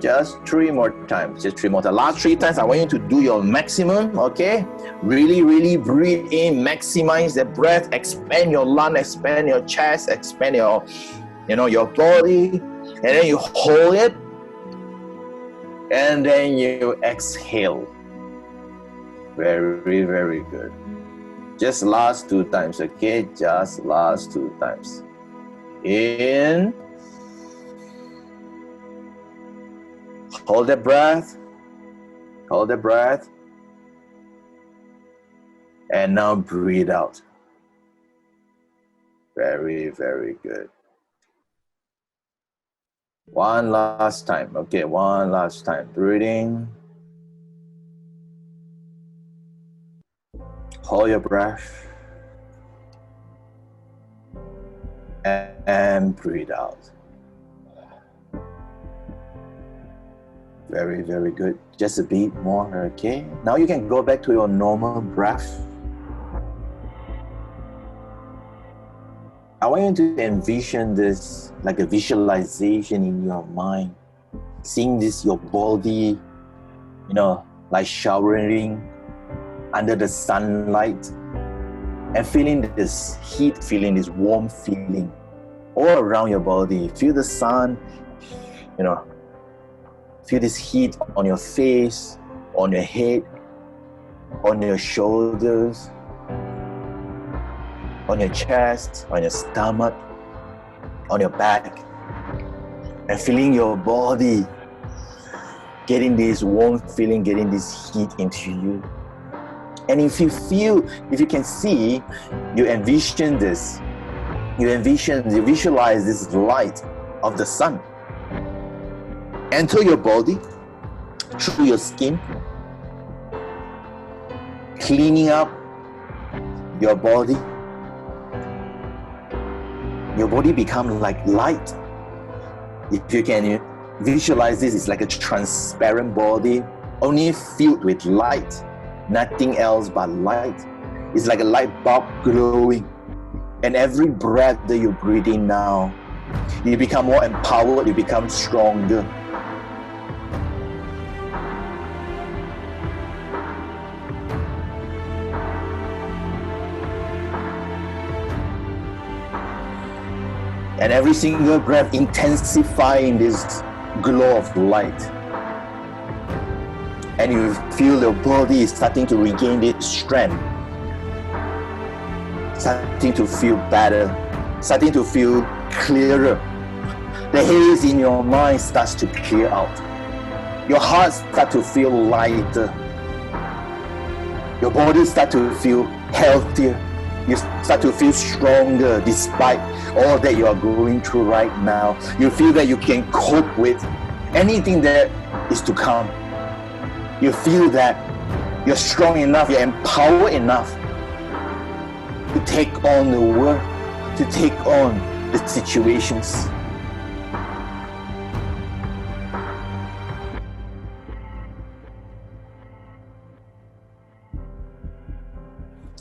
Just 3 more times. Just 3 more times. Last 3 times, I want you to do your maximum, okay? Really, really breathe in. Maximize the breath. Expand your lung. Expand your chest. Expand your, your body. And then you hold it. And then you exhale. Very, very good. Just last 2 times, okay? Just last 2 times. In. Hold the breath. Hold the breath. And now breathe out. Very, very good. One last time. Okay, one last time. Breathing. Hold your breath. And breathe out. Very, very good. Just a bit more, okay? Now you can go back to your normal breath. I want you to envision this like a visualization in your mind. Seeing this, your body, like showering under the sunlight and feeling this heat, feeling this warm feeling all around your body. Feel the sun, feel this heat on your face, on your head, on your shoulders, on your chest, on your stomach, on your back, and feeling your body getting this warm feeling, getting this heat into you. And if you can see, you visualize this light of the sun enter your body through your skin, cleaning up your body. Your body becomes like light. If you can visualize this, it's like a transparent body, only filled with light, nothing else but light. It's like a light bulb glowing. And every breath that you breathe in now, you become more empowered, you become stronger. And every single breath intensifying this glow of light. And you feel your body is starting to regain its strength, starting to feel better, starting to feel clearer. The haze in your mind starts to clear out. Your heart starts to feel lighter. Your body starts to feel healthier. You start to feel stronger despite all that you are going through right now. You feel that you can cope with anything that is to come. You feel that you're strong enough, you're empowered enough to take on the world, to take on the situations.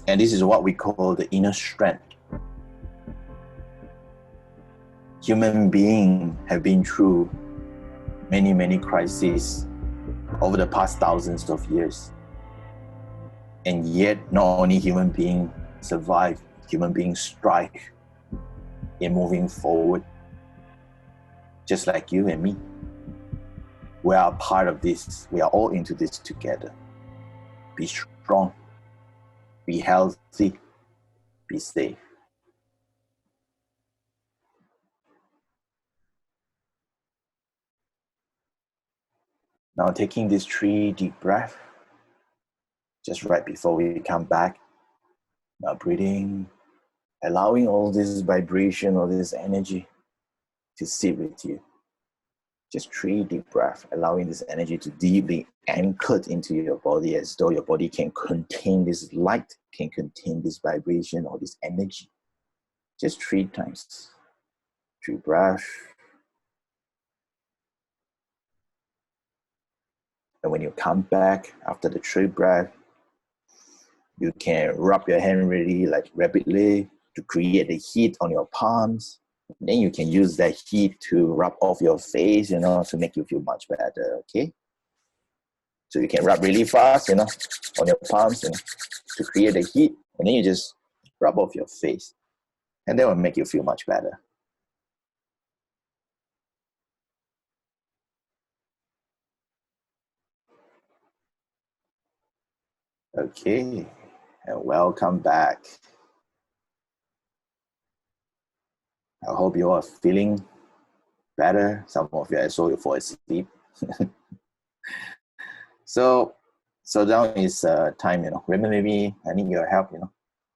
And this is what we call the inner strength. Human beings have been through many, many crises over the past thousands of years. And yet, not only human beings survive, human beings strive in moving forward. Just like you and me. We are a part of this. We are all into this together. Be strong. Be healthy, be safe. Now taking these 3 deep breaths, just right before we come back. Now breathing, allowing all this vibration, all this energy to sit with you. Just 3 deep breaths, allowing this energy to deeply anchored into your body as though your body can contain this light, can contain this vibration or this energy. Just 3 times. 3 breaths. And when you come back after the 3 breaths, you can rub your hand really like rapidly to create the heat on your palms. Then you can use that heat to rub off your face, to make you feel much better, okay? So you can rub really fast, on your palms, to create the heat. And then you just rub off your face. And that will make you feel much better. Okay, and welcome back. I hope you are feeling better. Some of you, I saw you fall asleep. So now is time, maybe I need your help,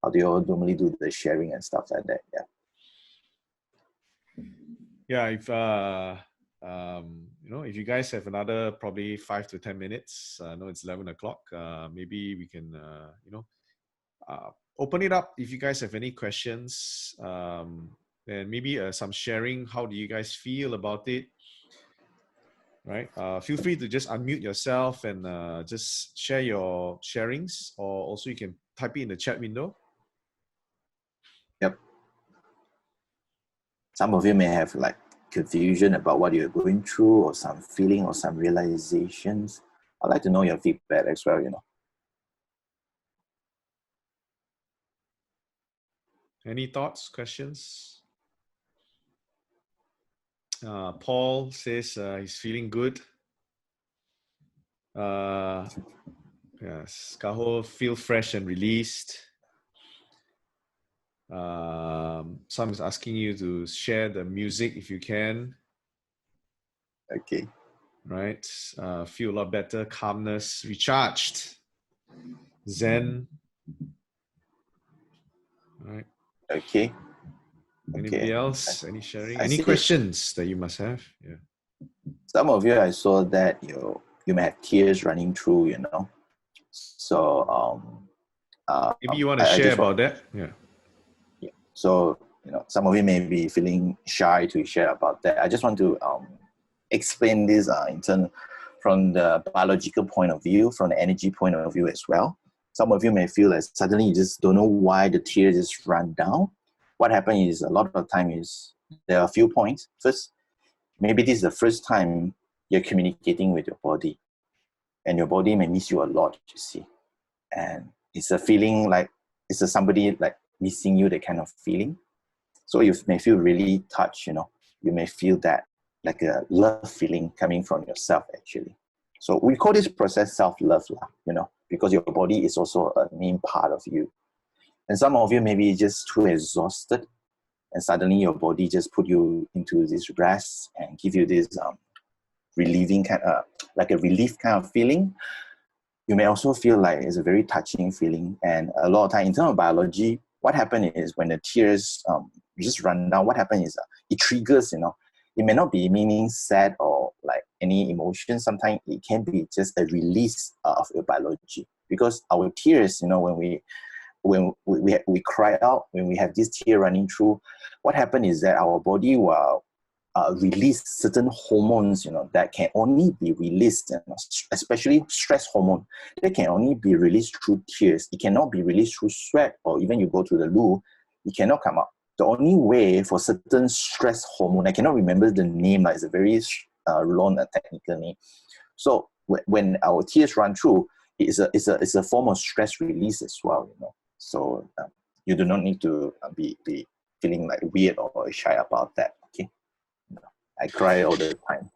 How do you all normally do the sharing and stuff like that? Yeah, if you guys have another probably 5 to 10 minutes, I know it's 11 o'clock, maybe we can, open it up if you guys have any questions, and maybe some sharing. How do you guys feel about it? Right? Feel free to just unmute yourself and just share your sharings, or also you can type it in the chat window. Yep. Some of you may have like confusion about what you're going through, or some feeling or some realizations. I'd like to know your feedback as well, Any thoughts, questions? Paul says he's feeling good. Yes, Kaho, feel fresh and released. Some is asking you to share the music if you can. Okay. Right. Feel a lot better, calmness, recharged, zen. Right. Okay. Anybody Okay. else? Any sharing? I Any see. questions that you must have? Yeah. Some of you, I saw that you may have tears running through, So Maybe you want to I share just want, about that. Yeah. yeah. So some of you may be feeling shy to share about that. I just want to explain this from the biological point of view, from the energy point of view as well. Some of you may feel that suddenly you just don't know why the tears just run down. What happens is a lot of time is there are a few points. First, maybe this is the first time you're communicating with your body, and your body may miss you a lot, you see. And it's a feeling like it's a somebody like missing you, that kind of feeling. So you may feel really touched, You may feel that like a love feeling coming from yourself, actually. So we call this process self-love, because your body is also a main part of you. And some of you may be just too exhausted, and suddenly your body just put you into this rest and give you this relieving kind of, like a relief kind of feeling. You may also feel like it's a very touching feeling. And a lot of time in terms of biology, what happens is when the tears just run down, what happens is it triggers, it may not be meaning sad or like any emotion. Sometimes it can be just a release of your biology, because our tears, when we cry out, when we have this tear running through, what happens is that our body will release certain hormones, that can only be released, especially stress hormone, that can only be released through tears. It cannot be released through sweat, or even you go to the loo, it cannot come out. The only way for certain stress hormone, I cannot remember the name, like it's a very long technical name. So when our tears run through, it's a form of stress release as well, So you do not need to be feeling like weird or shy about that. Okay. I cry all the time.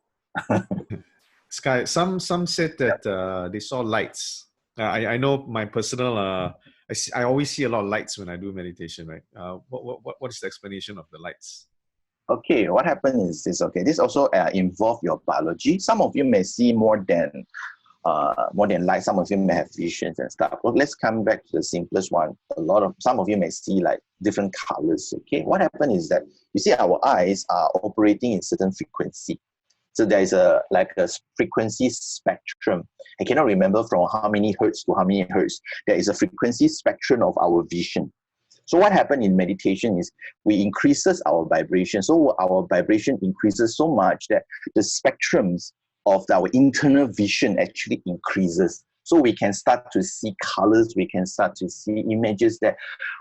Sky, some said that they saw lights. I know my personal. I always see a lot of lights when I do meditation. Right. What is the explanation of the lights? Okay, what happened is this. Okay, this also involve your biology. Some of you may see more than light. Some of you may have visions and stuff. Well, let's come back to the simplest one. Some of you may see like different colors. Okay, what happened is that you see our eyes are operating in certain frequency. So there is a frequency spectrum. I cannot remember from how many hertz to how many hertz. There is a frequency spectrum of our vision. So what happened in meditation is we increases our vibration. So our vibration increases so much that the spectrums of our internal vision actually increases. So we can start to see colors, we can start to see images that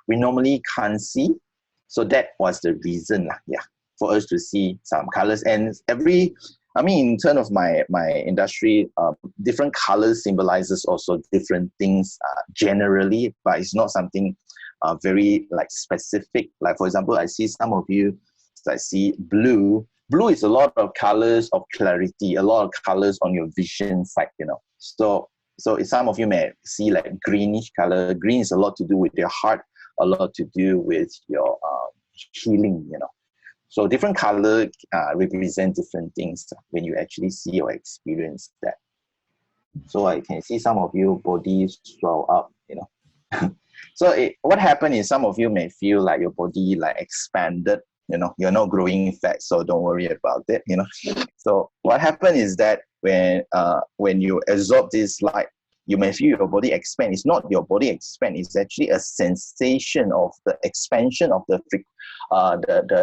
we normally can't see. So that was the reason, for us to see some colors. And in terms of my industry, different colors symbolizes also different things generally, but it's not something very like specific. Like for example, I see some of you, I see blue. Blue is a lot of colors of clarity, a lot of colors on your vision side, So some of you may see like greenish color. Green is a lot to do with your heart, a lot to do with your healing, So different color represent different things when you actually see or experience that. So I can see some of you bodies swell up, So what happened is some of you may feel like your body like expanded, you're not growing fat, so don't worry about it, So what happened is that when you absorb this light, you may feel your body expand. It's not your body expand, it's actually a sensation of the expansion of the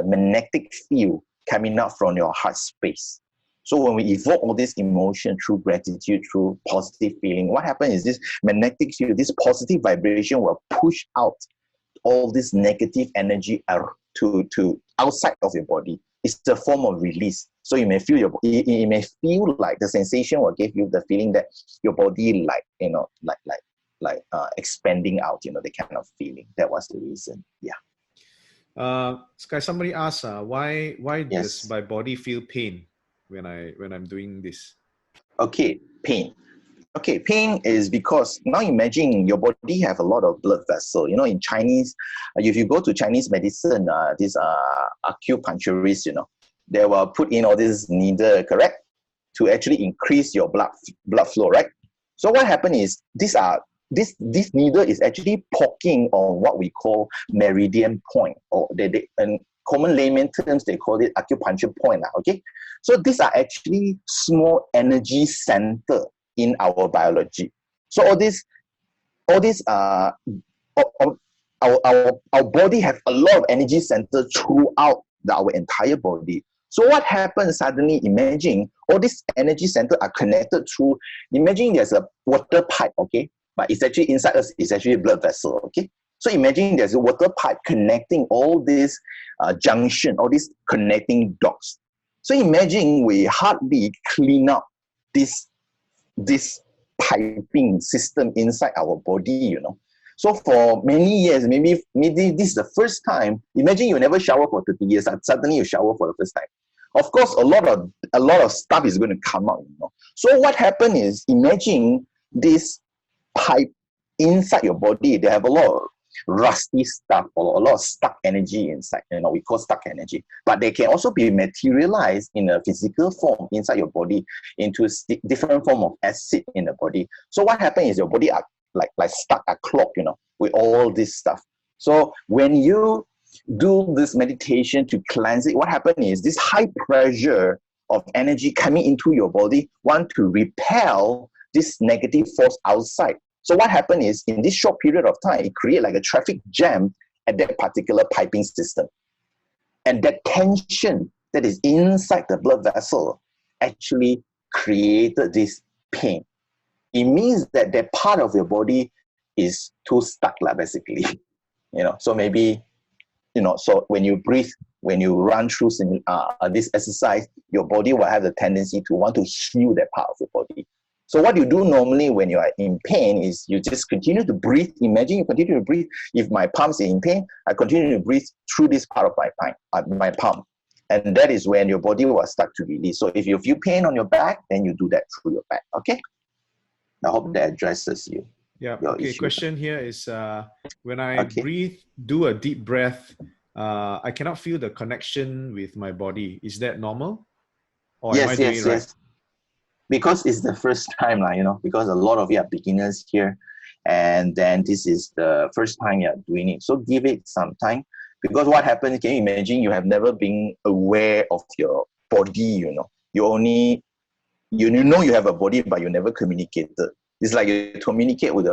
magnetic field coming out from your heart space. So when we evoke all this emotion through gratitude, through positive feeling, what happens is this magnetic field, this positive vibration will push out all this negative energy to outside of your body. It's a form of release. So you may feel you may feel like the sensation will give you the feeling that your body expanding out, the kind of feeling. That was the reason. Yeah. Sky, somebody asked, why does Yes. my body feel pain when I'm doing this? Okay, pain. Okay, pain is because now imagine your body have a lot of blood vessel. You know, in Chinese, if you go to Chinese medicine, these acupuncturists, you know, they will put in all this needle, correct, to actually increase your blood flow, right? So what happened is this needle is actually poking on what we call meridian point, or they in common layman terms they call it acupuncture point. Okay, so these are actually small energy center in our biology. So all this our body have a lot of energy center throughout our entire body. So what happens suddenly, imagine all these energy center are connected through, imagine there's a water pipe, okay? But it's actually inside us, it's actually a blood vessel, okay? So imagine there's a water pipe connecting all these junction, all these connecting dots. So imagine we hardly clean up this piping system inside our body, you know. So for many years, maybe this is the first time. Imagine you never shower for 30 years, and suddenly you shower for the first time. Of course, a lot of stuff is going to come out, you know. So what happened is, imagine this pipe inside your body. They have a lot of rusty stuff or a lot of stuck energy inside. You know, we call stuck energy. But they can also be materialized in a physical form inside your body into different form of acid in the body. So what happens is your body are like stuck, are clogged, you know, with all this stuff. So when you do this meditation to cleanse it, what happens is this high pressure of energy coming into your body want to repel this negative force outside. So what happened is, in this short period of time, it create like a traffic jam at that particular piping system. And that tension that is inside the blood vessel actually created this pain. It means that that part of your body is too stuck, basically. You know, so maybe, you know, so when you breathe, when you run through this exercise, your body will have the tendency to want to heal that part of your body. So what you do normally when you are in pain is you just continue to breathe. Imagine you continue to breathe. If my palms are in pain, I continue to breathe through this part of my palm. And that is when your body will start to release. So if you feel pain on your back, then you do that through your back. Okay? I hope that addresses you. Yeah. Your Okay. issue. Question here is, when I breathe, do a deep breath, I cannot feel the connection with my body. Is that normal? Or am I doing it right? Yes. Because it's the first time, you know, because a lot of you are beginners here, and then this is the first time you're doing it. So give it some time, because what happens, can you imagine you have never been aware of your body, you know. You only, you know you have a body, but you never communicated. It's like you communicate with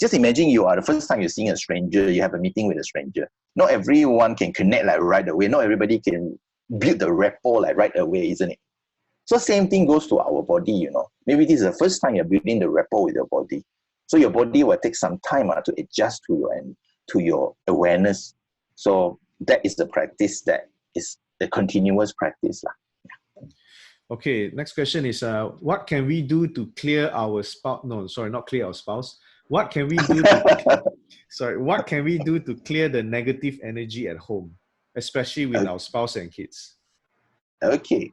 just imagine you are the first time you're seeing a stranger, you have a meeting with a stranger. Not everyone can connect like right away. Not everybody can build the rapport like right away, isn't it? So same thing goes to our body, you know. Maybe this is the first time you're building the rapport with your body. So your body will take some time to adjust to your awareness. So that is the practice, that is the continuous practice. Okay, next question is, what can we do to clear our spouse? No, sorry, not clear our spouse. What can we do to, what can we do to clear the negative energy at home, especially with our spouse and kids? Okay.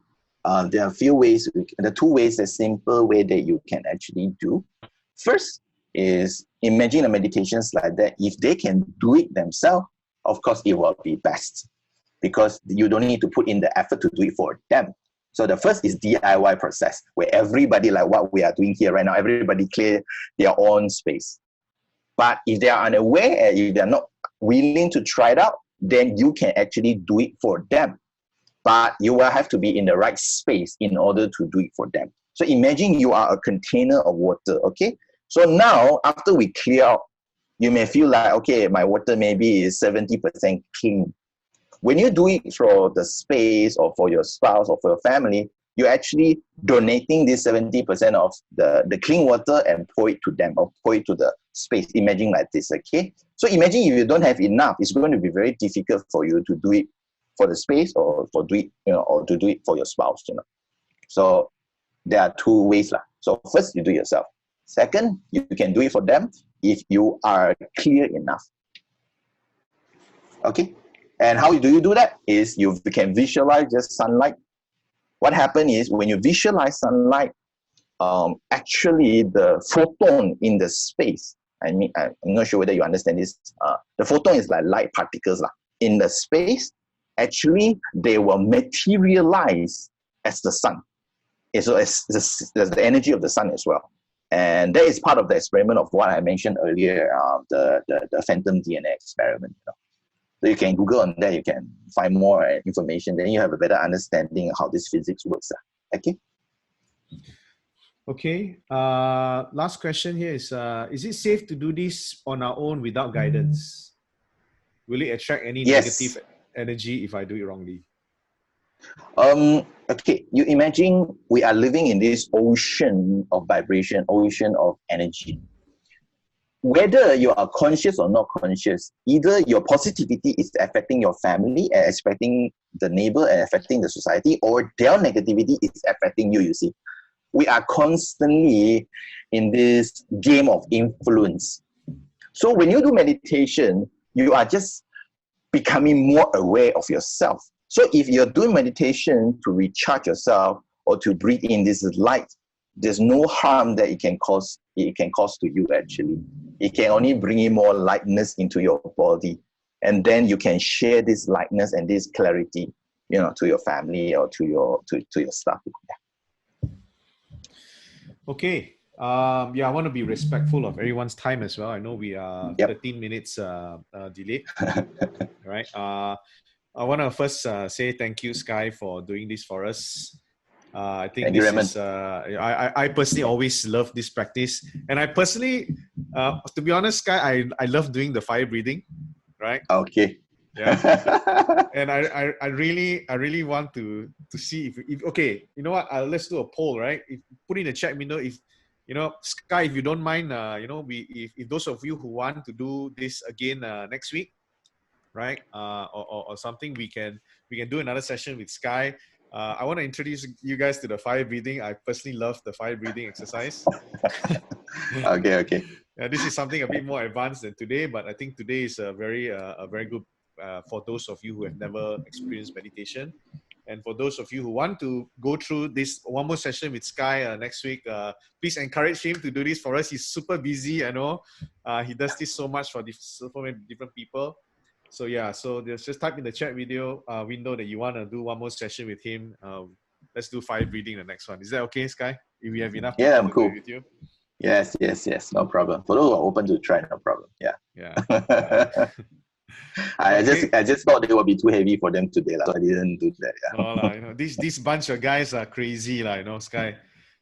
There are a few ways, the two ways, the simple way that you can actually do. First is, imagine the meditations like that. If they can do it themselves, of course, it will be best, because you don't need to put in the effort to do it for them. So the first is DIY process, where everybody, like what we are doing here right now, everybody clear their own space. But if they are unaware, if they're not willing to try it out, then you can actually do it for them. But you will have to be in the right space in order to do it for them. So imagine you are a container of water, okay? So now, after we clear out, you may feel like, okay, my water maybe is 70% clean. When you do it for the space or for your spouse or for your family, you're actually donating this 70% of the clean water and pour it to them, or pour it to the space. Imagine like this, okay? So imagine if you don't have enough, it's going to be very difficult for you to do it for the space, or for do it, you know, or to do it for your spouse, you know. So there are two ways. So first, you do it yourself. Second, you can do it for them if you are clear enough. Okay? And how do you do that? Is you can visualize just sunlight. What happens is when you visualize sunlight, actually the photon in the space, I mean, I'm not sure whether you understand this. The photon is like light particles in the space. Actually, they will materialize as the sun. So as the energy of the sun as well. And that is part of the experiment of what I mentioned earlier, the phantom DNA experiment. So you can Google on that, you can find more information, then you have a better understanding of how this physics works. Okay? Okay. Last question here is it safe to do this on our own without guidance? Will it attract any negative energy if I do it wrongly? Okay, you imagine we are living in this ocean of vibration, ocean of energy. Whether you are conscious or not conscious, either your positivity is affecting your family and affecting the neighbor and affecting the society, or their negativity is affecting you, you see. We are constantly in this game of influence. So when you do meditation, you are just becoming more aware of yourself. So if you're doing meditation to recharge yourself or to breathe in this light, there's no harm that it can cause to you actually. It can only bring in more lightness into your body. And then you can share this lightness and this clarity, to your family or to your staff. Okay. I want to be respectful of everyone's time as well. I know we are 13 minutes delayed. Right. I want to first say thank you, Sky, for doing this for us. I think this is, I personally always love this practice. And I personally, to be honest, Sky, I love doing the fire breathing, right? Okay. Yeah. And I really want to see if okay, you know what? Let's do a poll, right? If put in the chat window, if Sky, if you don't mind, if those of you who want to do this again next week, right? Or something, we can do another session with Sky. I want to introduce you guys to the fire breathing. I personally love the fire breathing exercise. Okay. This is something a bit more advanced than today, but I think today is a very good for those of you who have never experienced meditation. And for those of you who want to go through this one more session with Sky next week, please encourage him to do this for us. He's super busy, I know. He does this so much for so many different people. So yeah, so just type in the chat video window that you want to do one more session with him. Let's do fire breathing the next one. Is that okay, Sky? If we have enough people I'm cool. do it with you. Yes, no problem. For those who are open to try, no problem. Yeah. I just thought it would be too heavy for them today, so I didn't do that. Yeah. No, this bunch of guys are crazy, Sky.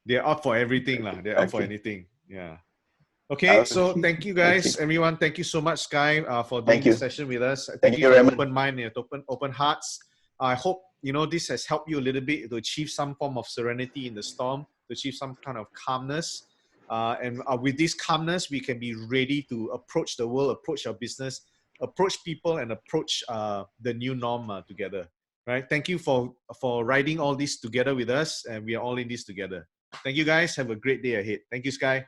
They're up for everything, They're up for anything. Yeah. Okay, so thank you guys, everyone. Thank you so much, Sky, for doing this session with us. Thank you for your open mind and open hearts. I hope this has helped you a little bit to achieve some form of serenity in the storm, to achieve some kind of calmness. And with this calmness, we can be ready to approach the world, approach our business, approach people, and approach the new norm together. Right? Thank you for riding all this together with us, and we are all in this together. Thank you, guys. Have a great day ahead. Thank you, Sky.